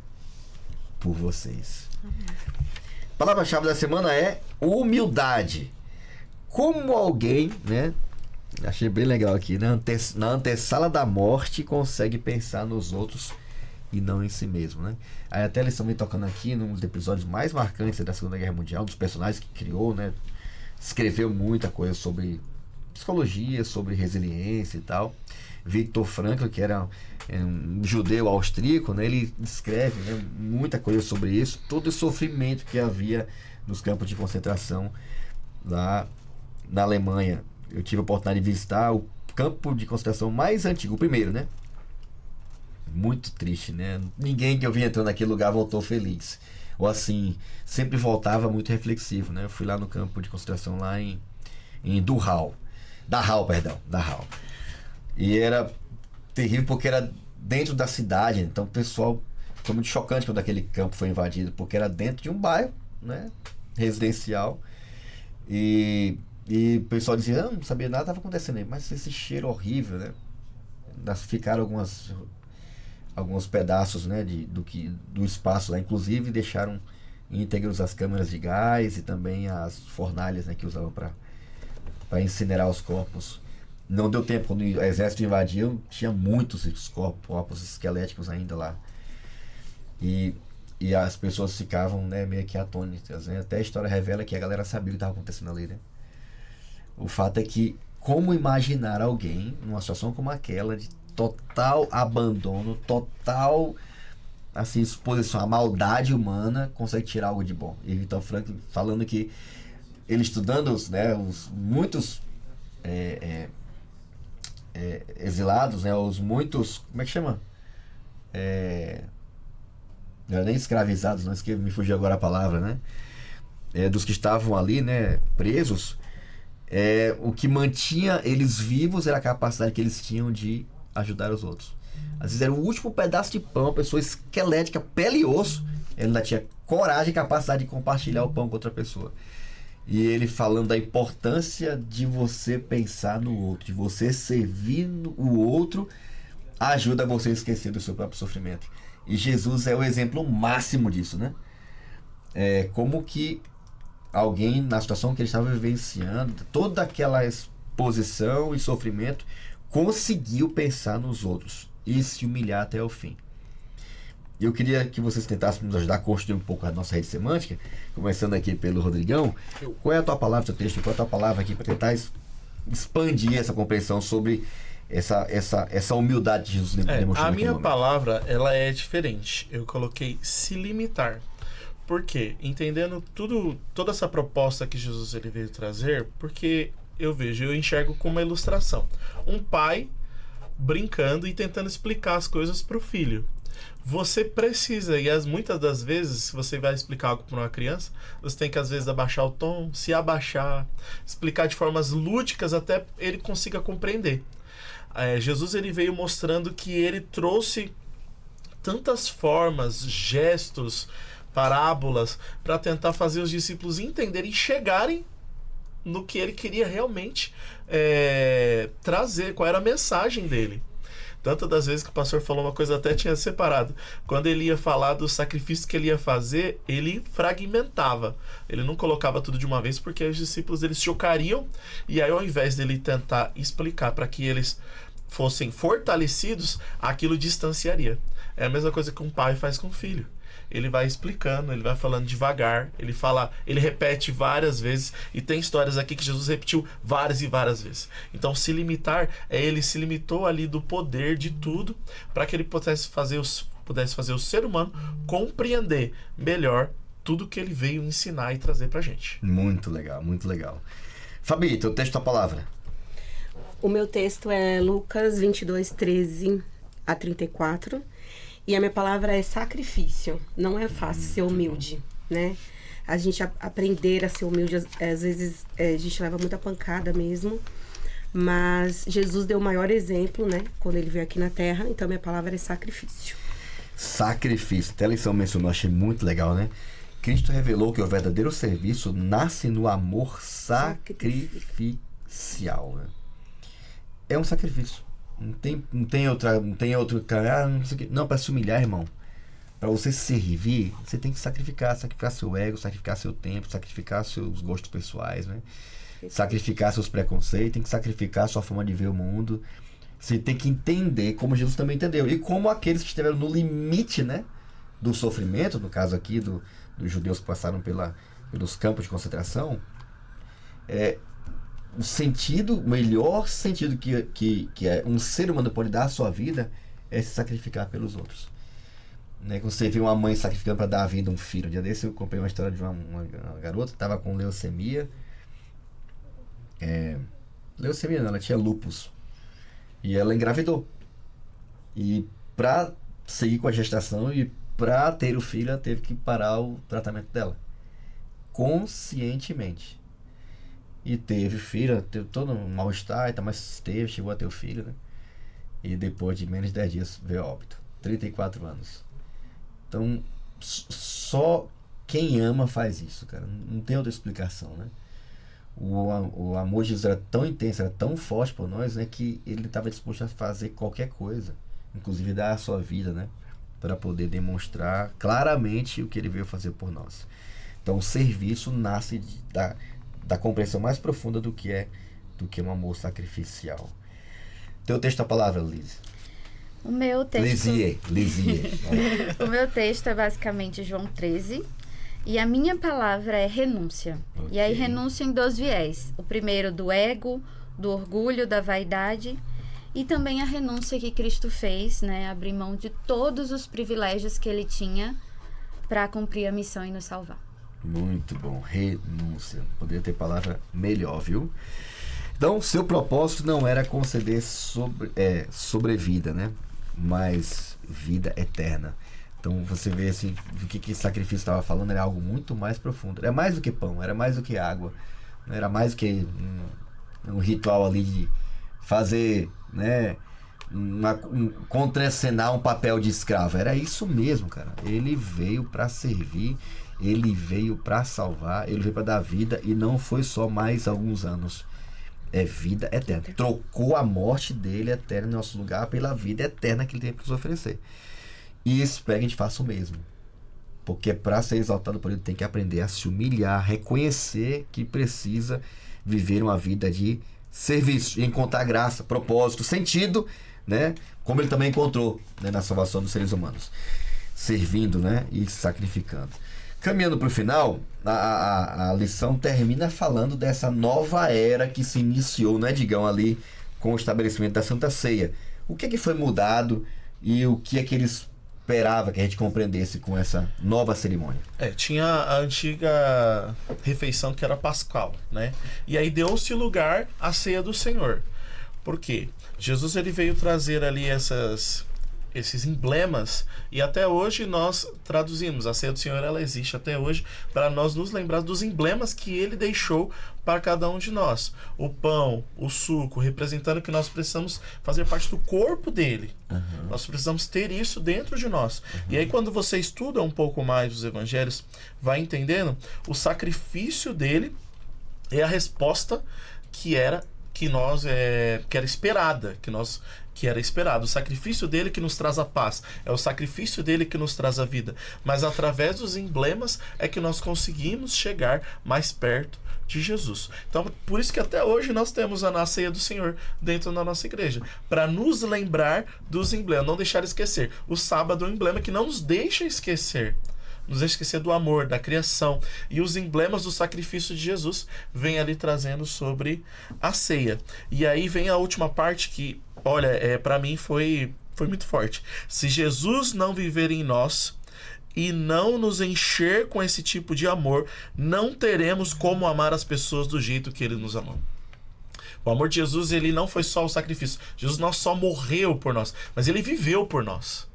por vocês. A palavra-chave da semana é humildade. Como alguém, né? Achei bem legal aqui, né? Na antessala da morte consegue pensar nos outros e não em si mesmo, né? Aí até eles estão me tocando aqui num dos episódios mais marcantes da Segunda Guerra Mundial, um dos personagens que criou, né? Escreveu muita coisa sobre psicologia, sobre resiliência e tal. Viktor Frankl, que era um judeu austríaco, né? Ele escreve, né, muita coisa sobre isso, todo o sofrimento que havia nos campos de concentração lá na Alemanha. Eu tive a oportunidade de visitar o campo de concentração mais antigo, o primeiro, né? Muito triste, né? Ninguém que eu vi entrando naquele lugar voltou feliz. Ou assim, sempre voltava muito reflexivo, né? Eu fui lá no campo de concentração lá em Dachau. E era terrível porque era dentro da cidade, então o pessoal foi muito chocante quando aquele campo foi invadido, porque era dentro de um bairro, né, residencial, e o pessoal dizia, não sabia nada estava acontecendo aí, mas esse cheiro horrível, né, ficaram alguns pedaços, né, do espaço lá, inclusive deixaram íntegros as câmeras de gás e também as fornalhas, né, que usavam para incinerar os corpos. Não deu tempo, quando o exército invadiu, tinha muitos corpos esqueléticos ainda lá. E as pessoas ficavam, né, meio que atônitas, né? Até a história revela que a galera sabia o que estava acontecendo ali, né? O fato é que como imaginar alguém numa situação como aquela de total abandono, total assim, exposição à maldade humana, consegue tirar algo de bom. E Viktor Frankl falando que ele estudando, né, muitos exilados, né, os muitos, como é que chama? Não é nem escravizados, não, que me fugiu agora a palavra, né? Dos que estavam ali, né, presos, o que mantinha eles vivos era a capacidade que eles tinham de ajudar os outros. Às vezes era o último pedaço de pão, pessoa esquelética, pele e osso, ele ainda tinha coragem e capacidade de compartilhar o pão com outra pessoa. E ele falando da importância de você pensar no outro, de você servir o outro, ajuda você a esquecer do seu próprio sofrimento. E Jesus é o exemplo máximo disso, né? Como que alguém, na situação que ele estava vivenciando, toda aquela exposição e sofrimento, conseguiu pensar nos outros e se humilhar até o fim. Eu queria que vocês tentassem nos ajudar a construir um pouco a nossa rede semântica, começando aqui pelo Rodrigão. Qual é a tua palavra, teu texto? Qual é a tua palavra aqui para tentar expandir essa compreensão sobre essa humildade de Jesus demonstrando? A minha palavra, ela é diferente. Eu coloquei se limitar. Por quê? Entendendo toda essa proposta que Jesus ele veio trazer, porque eu enxergo como uma ilustração. Um pai brincando e tentando explicar as coisas para o filho. Você precisa, e muitas das vezes, se você vai explicar algo para uma criança, você tem que às vezes abaixar o tom, se abaixar, explicar de formas lúdicas até ele consiga compreender. Jesus ele veio mostrando que ele trouxe tantas formas, gestos, parábolas, para tentar fazer os discípulos entenderem e chegarem no que ele queria realmente trazer, qual era a mensagem dele. Tantas das vezes que o pastor falou uma coisa, até tinha separado. Quando ele ia falar do sacrifício que ele ia fazer, ele fragmentava. Ele não colocava tudo de uma vez, porque os discípulos eles chocariam. E aí, ao invés dele tentar explicar para que eles fossem fortalecidos, aquilo distanciaria. É a mesma coisa que um pai faz com o filho. Ele vai explicando, ele vai falando devagar, ele repete várias vezes, e tem histórias aqui que Jesus repetiu várias e várias vezes. Então, se limitar, ele se limitou ali do poder de tudo, para que ele pudesse fazer o ser humano compreender melhor tudo que ele veio ensinar e trazer pra gente. Muito legal, muito legal. Fabi, teu texto, a palavra. O meu texto é Lucas 22, 13 a 34. E a minha palavra é sacrifício. Não é fácil ser humilde, né? A gente aprender a ser humilde, às vezes a gente leva muita pancada mesmo. Mas Jesus deu o maior exemplo, né? Quando ele veio aqui na Terra. Então, minha palavra é sacrifício. Sacrifício. Até a lição mencionou, achei muito legal, né? Cristo revelou que o verdadeiro serviço nasce no amor sacrificial, né? É um sacrifício. Não tem outro cara, não, para se humilhar, irmão. Para você servir, você tem que sacrificar seu ego, sacrificar seu tempo, sacrificar seus gostos pessoais, né? Sacrificar seus preconceitos, tem que sacrificar sua forma de ver o mundo. Você tem que entender como Jesus também entendeu. E como aqueles que estiveram no limite, né, do sofrimento, no caso aqui dos judeus que passaram pelos campos de concentração, o melhor sentido que um ser humano pode dar à sua vida é se sacrificar pelos outros. Né? Quando você vê uma mãe sacrificando para dar a vida a um filho. Um dia desse eu comprei uma história de uma garota que estava com leucemia. Leucemia não, ela tinha lúpus. E ela engravidou. E para seguir com a gestação e para ter o filho, ela teve que parar o tratamento dela. Conscientemente. E teve filho, teve todo um mal-estar, mas chegou a ter o filho, né? E depois de menos de 10 dias veio a óbito. 34 anos. Então, só quem ama faz isso, cara. Não tem outra explicação, né? O amor de Jesus era tão intenso, era tão forte por nós, né? Que ele estava disposto a fazer qualquer coisa. Inclusive dar a sua vida, né? Para poder demonstrar claramente o que ele veio fazer por nós. Então, o serviço nasce da compreensão mais profunda do que é um amor sacrificial. Teu texto, a palavra, Liz. O meu texto... Lizie. O meu texto é basicamente João 13. E a minha palavra é renúncia. Okay. E aí, renúncia em 2 viés. O primeiro do ego, do orgulho, da vaidade, e também a renúncia que Cristo fez, né? Abrir mão de todos os privilégios que ele tinha para cumprir a missão e nos salvar. Muito bom, renúncia. Poderia ter palavra melhor, viu? Então, seu propósito não era conceder sobrevida, né? Mas vida eterna. Então, você vê assim, o que esse sacrifício estava falando era algo muito mais profundo. Era mais do que pão, era mais do que água. Não era mais do que um ritual ali de fazer, né? Contracenar um papel de escravo. Era isso mesmo, cara. Ele veio para servir, ele veio para salvar, ele veio para dar vida, e não foi só mais alguns anos. É vida eterna. Trocou a morte dele eterna no nosso lugar pela vida eterna que ele tem para nos oferecer. E espero que a gente faça o mesmo. Porque para ser exaltado por ele, tem que aprender a se humilhar, reconhecer que precisa viver uma vida de serviço, encontrar graça, propósito, sentido, né? Como ele também encontrou, né, na salvação dos seres humanos. Servindo, né? E sacrificando. Caminhando para o final, a lição termina falando dessa nova era que se iniciou, né, Digão, ali com o estabelecimento da Santa Ceia. O que foi mudado e o que é que ele esperava que a gente compreendesse com essa nova cerimônia? Tinha a antiga refeição que era pascal, né? E aí deu-se lugar à ceia do Senhor. Por quê? Jesus ele veio trazer ali esses emblemas, e até hoje nós traduzimos. A ceia do Senhor, ela existe até hoje para nós nos lembrar dos emblemas que ele deixou para cada um de nós. O pão, o suco, representando que nós precisamos fazer parte do corpo dele. Uhum. Nós precisamos ter isso dentro de nós. Uhum. E aí quando você estuda um pouco mais os evangelhos, vai entendendo, o sacrifício dele é a resposta que era esperada, que era esperado. O sacrifício dele que nos traz a paz. É o sacrifício dele que nos traz a vida. Mas através dos emblemas é que nós conseguimos chegar mais perto de Jesus. Então, por isso que até hoje nós temos a ceia do Senhor dentro da nossa igreja. Para nos lembrar dos emblemas. Não deixar esquecer. O sábado é um emblema que não nos deixa esquecer. Nos deixa esquecer do amor, da criação. E os emblemas do sacrifício de Jesus vêm ali trazendo sobre a ceia. E aí vem a última parte que, olha, para mim foi muito forte. Se Jesus não viver em nós e não nos encher com esse tipo de amor, não teremos como amar as pessoas do jeito que ele nos amou. O amor de Jesus, ele não foi só o sacrifício. Jesus não só morreu por nós, mas ele viveu por nós.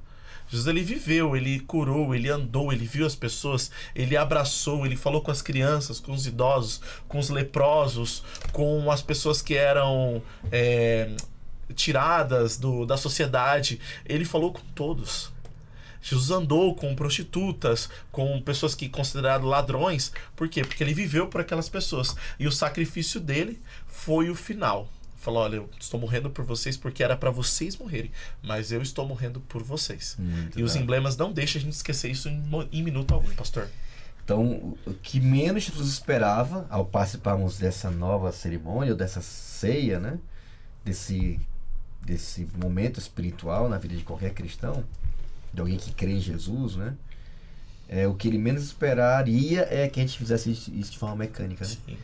Jesus, ele viveu, ele curou, ele andou, ele viu as pessoas, ele abraçou, ele falou com as crianças, com os idosos, com os leprosos, com as pessoas que eram tiradas da sociedade. Ele falou com todos. Jesus andou com prostitutas, com pessoas que consideraram ladrões. Por quê? Porque ele viveu por aquelas pessoas. E o sacrifício dele foi o final. Falou, olha, eu estou morrendo por vocês porque era para vocês morrerem, mas eu estou morrendo por vocês. Muito e os emblemas não deixam a gente esquecer isso em minuto algum, pastor. Então, o que menos Jesus esperava ao participarmos dessa nova cerimônia, ou dessa ceia, né? Desse momento espiritual na vida de qualquer cristão, de alguém que crê em Jesus, né? O que ele menos esperaria é que a gente fizesse isso de forma mecânica, né? Sim.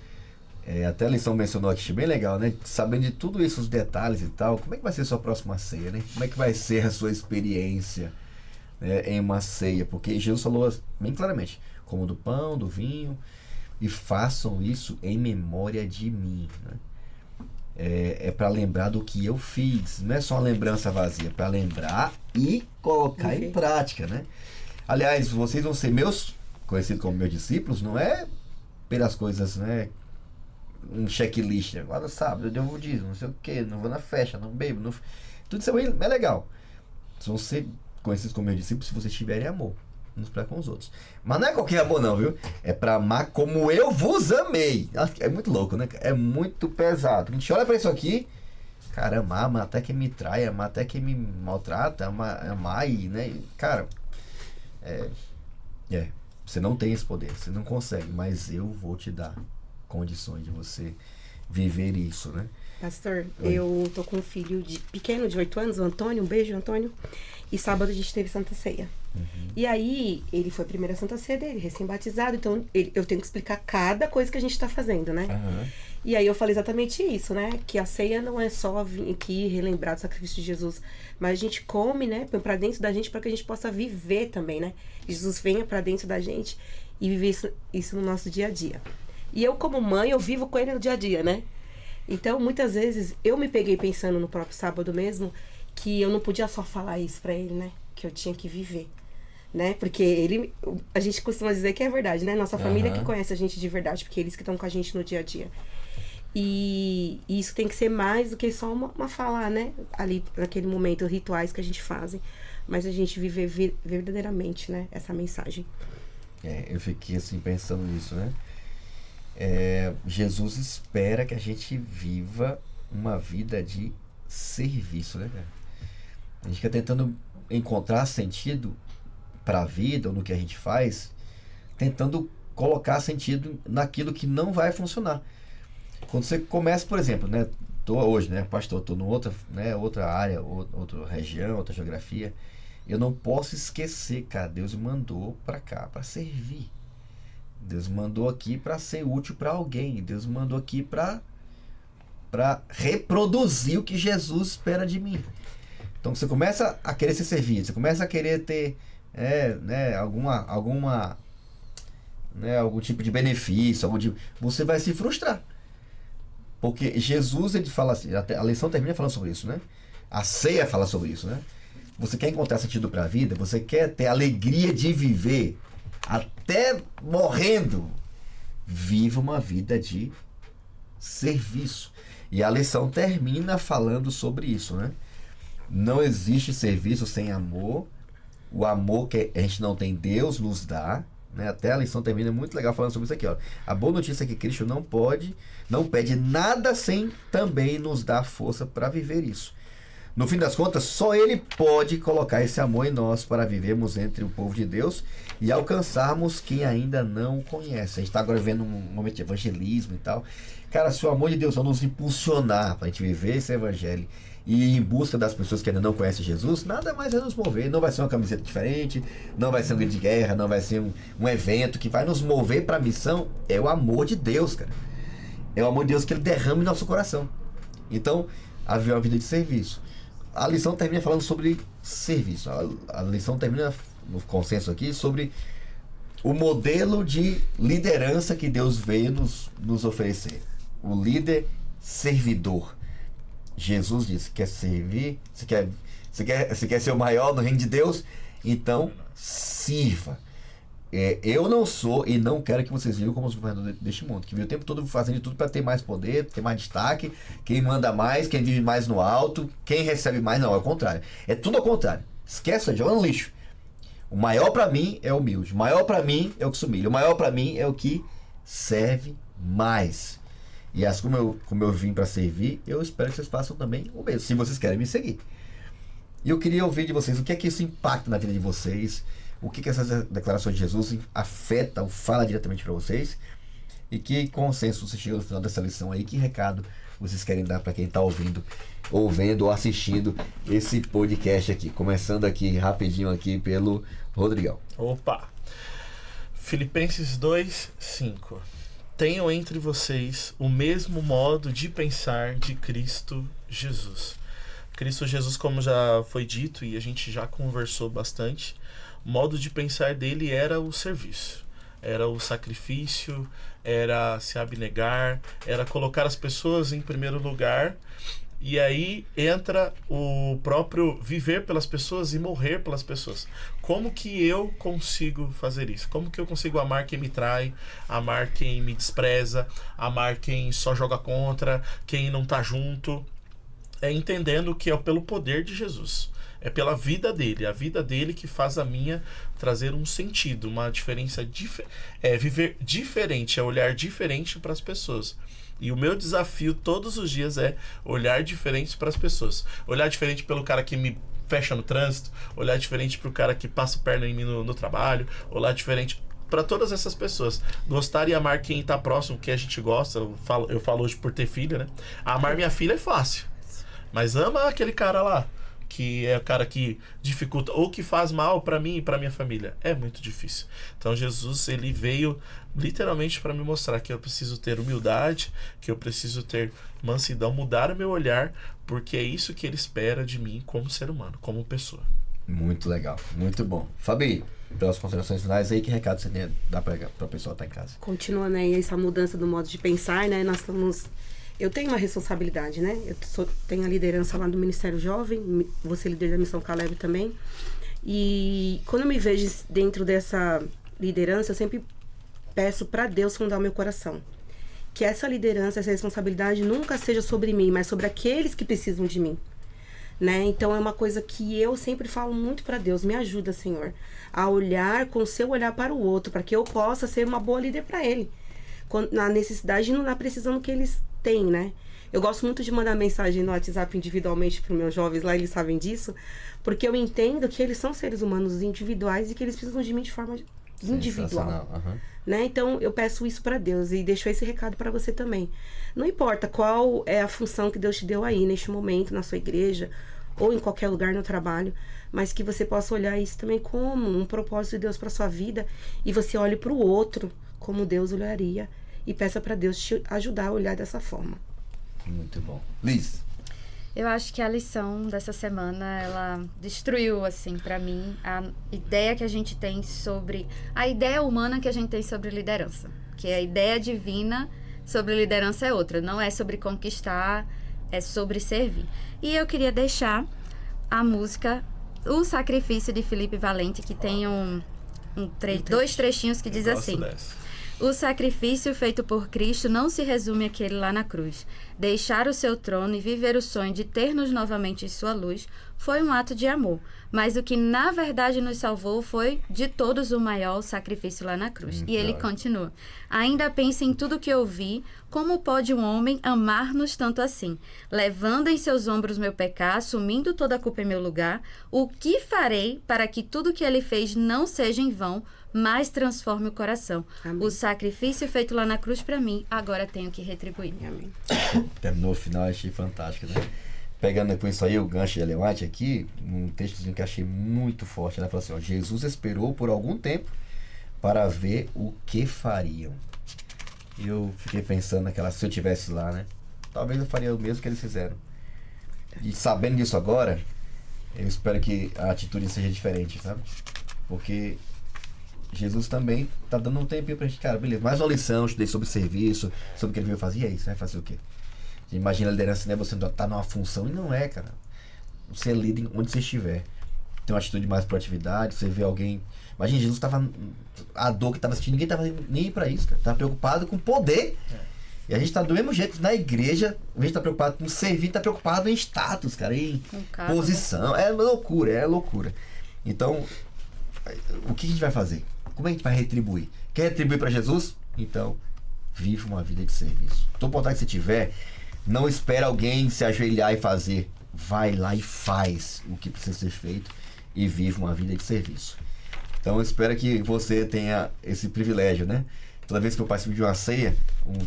Até a lição mencionou aqui, bem legal, né? Sabendo de tudo isso, os detalhes e tal, como é que vai ser a sua próxima ceia, né? Como é que vai ser a sua experiência, né, em uma ceia? Porque Jesus falou bem claramente, como do pão, do vinho, e façam isso em memória de mim, né? É para lembrar do que eu fiz, não é só uma lembrança vazia, é para lembrar e colocar em prática, né? Aliás, vocês vão ser conhecidos como meus discípulos, não é pelas coisas, né? Um checklist, agora no sábado eu devo o dízimo, não sei o que, não vou na festa, não bebo, não... tudo isso é legal. Vocês vão ser conhecidos como meus discípulos se vocês tiverem amor uns para com os outros. Mas não é qualquer amor não, viu? É para amar como eu vos amei. É muito louco, né? É muito pesado. A gente olha para isso aqui, cara, amar até quem me trai, amar até quem me maltrata, amar e, né? Cara, você não tem esse poder, você não consegue, mas eu vou te dar condições de você viver isso, né? Pastor, eu tô com um filho pequeno de 8 anos, o Antônio, um beijo, Antônio. E sábado a gente teve Santa Ceia. Uhum. E aí, ele foi a primeira Santa Ceia dele, recém-batizado, então eu tenho que explicar cada coisa que a gente tá fazendo, né? Uhum. E aí eu falei exatamente isso, né? Que a ceia não é só vir aqui relembrar do sacrifício de Jesus, mas a gente come, né? Põe pra dentro da gente para que a gente possa viver também, né? Jesus venha pra dentro da gente e viver isso no nosso dia a dia. E eu, como mãe, eu vivo com ele no dia a dia, né? Então, muitas vezes, eu me peguei pensando no próprio sábado mesmo, que eu não podia só falar isso pra ele, né? Que eu tinha que viver, né? Porque a gente costuma dizer que é verdade, né? Nossa família que conhece a gente de verdade, porque eles que estão com a gente no dia a dia. E isso tem que ser mais do que só uma fala, né? Ali, naquele momento, rituais que a gente faz. Mas a gente viver verdadeiramente, né? Essa mensagem. Eu fiquei assim pensando nisso, né? Jesus espera que a gente viva uma vida de serviço, né, cara? A gente fica tentando encontrar sentido para a vida ou no que a gente faz, tentando colocar sentido naquilo que não vai funcionar. Quando você começa, por exemplo, né? Hoje, né, pastor, tô numa outra área, outra região, outra geografia. Eu não posso esquecer, cara, Deus me mandou para cá para servir. Deus me mandou aqui para ser útil para alguém. Deus me mandou aqui para reproduzir o que Jesus espera de mim. Então você começa a querer ser servido, você começa a querer ter algum tipo de benefício, você vai se frustrar. Porque Jesus, ele fala assim, a lição termina falando sobre isso, né? A ceia fala sobre isso, né? Você quer encontrar sentido para a vida, você quer ter alegria de viver, até morrendo, viva uma vida de serviço. E a lição termina falando sobre isso, né? Não existe serviço sem amor. O amor que a gente não tem, Deus nos dá, né? Até a lição termina muito legal falando sobre isso aqui, ó. A boa notícia é que Cristo não pede nada sem também nos dar força para viver isso. No fim das contas, só Ele pode colocar esse amor em nós para vivermos entre o povo de Deus e alcançarmos quem ainda não o conhece. A gente está agora vivendo um momento de evangelismo e tal. Cara, se o amor de Deus não nos impulsionar para a gente viver esse evangelho e ir em busca das pessoas que ainda não conhecem Jesus, nada mais vai nos mover. Não vai ser uma camiseta diferente, não vai ser um grito de guerra, não vai ser um evento que vai nos mover para a missão. É o amor de Deus, cara. É o amor de Deus que Ele derrama em nosso coração. Então, haver uma vida de serviço. A lição termina falando sobre serviço. A lição termina no consenso aqui sobre o modelo de liderança que Deus veio nos oferecer. O líder servidor. Jesus disse: quer servir? Você quer ser o maior no reino de Deus? Então, sirva. Eu não sou e não quero que vocês vivam como os governadores deste mundo, que vivem o tempo todo fazendo de tudo para ter mais poder, ter mais destaque, quem manda mais, quem vive mais no alto, quem recebe mais. Não, é o contrário. É tudo ao contrário. Esquece, joga no lixo. O maior para mim é o humilde. O maior para mim é o que se humilha. O maior para mim é o que serve mais. E assim como eu vim para servir, eu espero que vocês façam também o mesmo, se vocês querem me seguir. E eu queria ouvir de vocês o que é que isso impacta na vida de vocês. O que essas declarações de Jesus afetam, fala diretamente para vocês, e que consenso você chegou no final dessa lição aí, que recado vocês querem dar para quem está ouvindo ou assistindo esse podcast aqui, começando aqui rapidinho aqui pelo Rodrigão. Opa! Filipenses 2:5. Tenham entre vocês o mesmo modo de pensar de Cristo Jesus. Cristo Jesus, como já foi dito e a gente já conversou bastante, o modo de pensar dele era o serviço, era o sacrifício, era se abnegar, era colocar as pessoas em primeiro lugar. E aí entra o próprio viver pelas pessoas e morrer pelas pessoas. Como que eu consigo fazer isso? Como que eu consigo amar quem me trai, amar quem me despreza, amar quem só joga contra, quem não tá junto? Entendendo que é pelo poder de Jesus. É pela vida dele, a vida dele que faz a minha trazer um sentido, uma diferença, viver diferente, é olhar diferente para as pessoas. E o meu desafio todos os dias é olhar diferente para as pessoas. Olhar diferente pelo cara que me fecha no trânsito, olhar diferente para o cara que passa perna em mim no trabalho, olhar diferente para todas essas pessoas. Gostar e amar quem está próximo, que a gente gosta. Eu falo hoje por ter filha, né? Amar minha filha é fácil, mas ama aquele cara lá. que é o cara que dificulta ou que faz mal para mim e para minha família. É muito difícil. Então Jesus, ele veio literalmente para me mostrar que eu preciso ter humildade, que eu preciso ter mansidão, mudar o meu olhar, porque é isso que ele espera de mim como ser humano, como pessoa. Muito legal, muito bom. Fabi, pelas considerações finais aí, que recado você dá para o pessoal que tá em casa? Continua, né, essa mudança do modo de pensar, né, eu tenho uma responsabilidade, né, tenho a liderança lá do Ministério Jovem, vou ser líder da Missão Caleb também, e quando eu me vejo dentro dessa liderança, eu sempre peço para Deus fundar o meu coração, que essa liderança, essa responsabilidade nunca seja sobre mim, mas sobre aqueles que precisam de mim. Né? Então é uma coisa que eu sempre falo muito para Deus, me ajuda, Senhor, a olhar com o seu olhar para o outro, para que eu possa ser uma boa líder para ele, na necessidade e na precisão que eles têm, né? Eu gosto muito de mandar mensagem no WhatsApp individualmente para os meus jovens lá, eles sabem disso, porque eu entendo que eles são seres humanos individuais e que eles precisam de mim de forma individual. Né? Então eu peço isso para Deus e deixo esse recado para você também. Não importa qual é a função que Deus te deu aí neste momento, na sua igreja ou em qualquer lugar no trabalho, mas que você possa olhar isso também como um propósito de Deus para sua vida e você olhe para o outro como Deus olharia e peça para Deus te ajudar a olhar dessa forma. Muito bom. Liz? Eu acho que a lição dessa semana, ela destruiu, assim, para mim, a ideia que a gente tem sobre... A ideia humana que a gente tem sobre liderança. Que a ideia divina sobre liderança é outra. Não é sobre conquistar, é sobre servir. E eu queria deixar a música O Sacrifício, de Felipe Valente, que tem dois trechinhos que diz assim... O sacrifício feito por Cristo não se resume àquele lá na cruz. Deixar o seu trono e viver o sonho de ter-nos novamente em sua luz foi um ato de amor. Mas o que na verdade nos salvou foi de todos o maior sacrifício lá na cruz. E ele continua. Ainda pensa em tudo que ouvi. Como pode um homem amar-nos tanto assim? Levando em seus ombros meu pecado, assumindo toda a culpa em meu lugar, o que farei para que tudo que ele fez não seja em vão, mas transforme o coração? Amém. O sacrifício feito lá na cruz para mim, agora tenho que retribuir. Amém. Terminou o final, achei fantástico, né? Pegando com isso aí o gancho de Ellen White aqui, um textozinho que achei muito forte. Ela falou assim, ó, Jesus esperou por algum tempo para ver o que fariam. E eu fiquei pensando se eu estivesse lá, né? Talvez eu faria o mesmo que eles fizeram. E sabendo disso agora, eu espero que a atitude seja diferente, sabe? Porque Jesus também tá dando um tempinho pra gente, cara, beleza, mais uma lição, estudei sobre serviço, sobre o que ele veio fazer, e aí, você vai fazer o quê? Imagina a liderança, né? Você tá numa função, e não é, cara. Você é líder onde você estiver. Tem uma atitude mais proatividade, você vê alguém... Imagina, Jesus tava... A dor que tava assistindo, ninguém tava nem aí pra isso, cara. Tava preocupado com poder. E a gente tá do mesmo jeito na igreja, a gente tá preocupado com servir, tá preocupado em status, cara, em posição. É loucura, é loucura. Então, o que a gente vai fazer? Como a gente vai retribuir? Quer retribuir para Jesus? Então, vive uma vida de serviço. Toda oportunidade que você tiver, não espera alguém se ajoelhar e fazer. Vai lá e faz o que precisa ser feito e vive uma vida de serviço. Então, eu espero que você tenha esse privilégio, né? Toda vez que eu participo de uma ceia,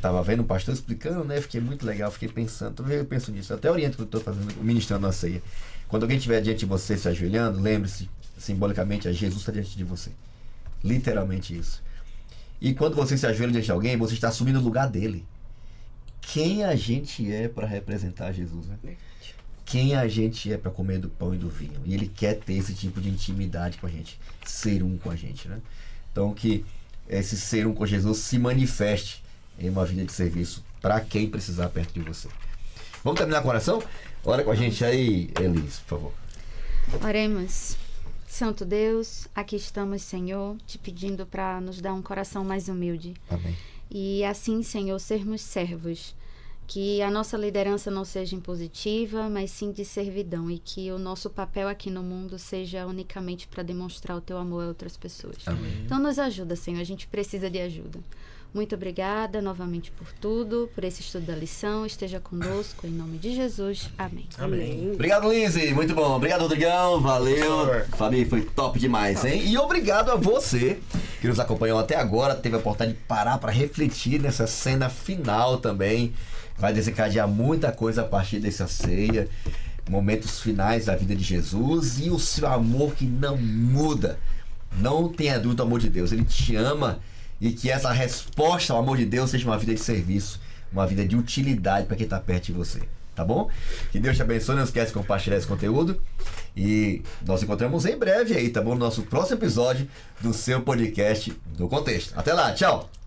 tava vendo um pastor explicando, né? Fiquei muito legal, fiquei pensando. Toda vez eu penso nisso, eu até oriento quando eu estou ministrando a ceia. Quando alguém estiver diante de você se ajoelhando, lembre-se, simbolicamente, Jesus está diante de você. Literalmente isso. E quando você se ajoelha diante de alguém, você está assumindo o lugar dele. Quem a gente é para representar Jesus, né? Quem a gente é para comer do pão e do vinho. E ele quer ter esse tipo de intimidade com a gente. Ser um com a gente, né? Então que esse ser um com Jesus se manifeste em uma vida de serviço para quem precisar perto de você. Vamos terminar com a oração? Ora com a gente aí, Elis, por favor. Oremos. Santo Deus, aqui estamos, Senhor, te pedindo para nos dar um coração mais humilde. Amém. E assim, Senhor, sermos servos. Que a nossa liderança não seja impositiva, mas sim de servidão. E que o nosso papel aqui no mundo seja unicamente para demonstrar o teu amor a outras pessoas. Amém. Então nos ajuda, Senhor, a gente precisa de ajuda. Muito obrigada novamente por tudo, por esse estudo da lição. Esteja conosco, em nome de Jesus. Amém. Amém. Obrigado, Lizzy. Muito bom. Obrigado, Rodrigão. Valeu. Fabi, foi top demais, hein? E obrigado a você que nos acompanhou até agora. Teve a oportunidade de parar para refletir nessa cena final também. Vai desencadear muita coisa a partir dessa ceia. momentos finais da vida de Jesus e o seu amor que não muda. Não tenha dúvida do amor de Deus, Ele te ama, e que essa resposta ao amor de Deus seja uma vida de serviço, uma vida de utilidade para quem está perto de você, tá bom? Que Deus te abençoe, não esquece de compartilhar esse conteúdo e nós encontramos em breve aí, tá bom? No nosso próximo episódio do seu podcast No Contexto. Até lá, tchau!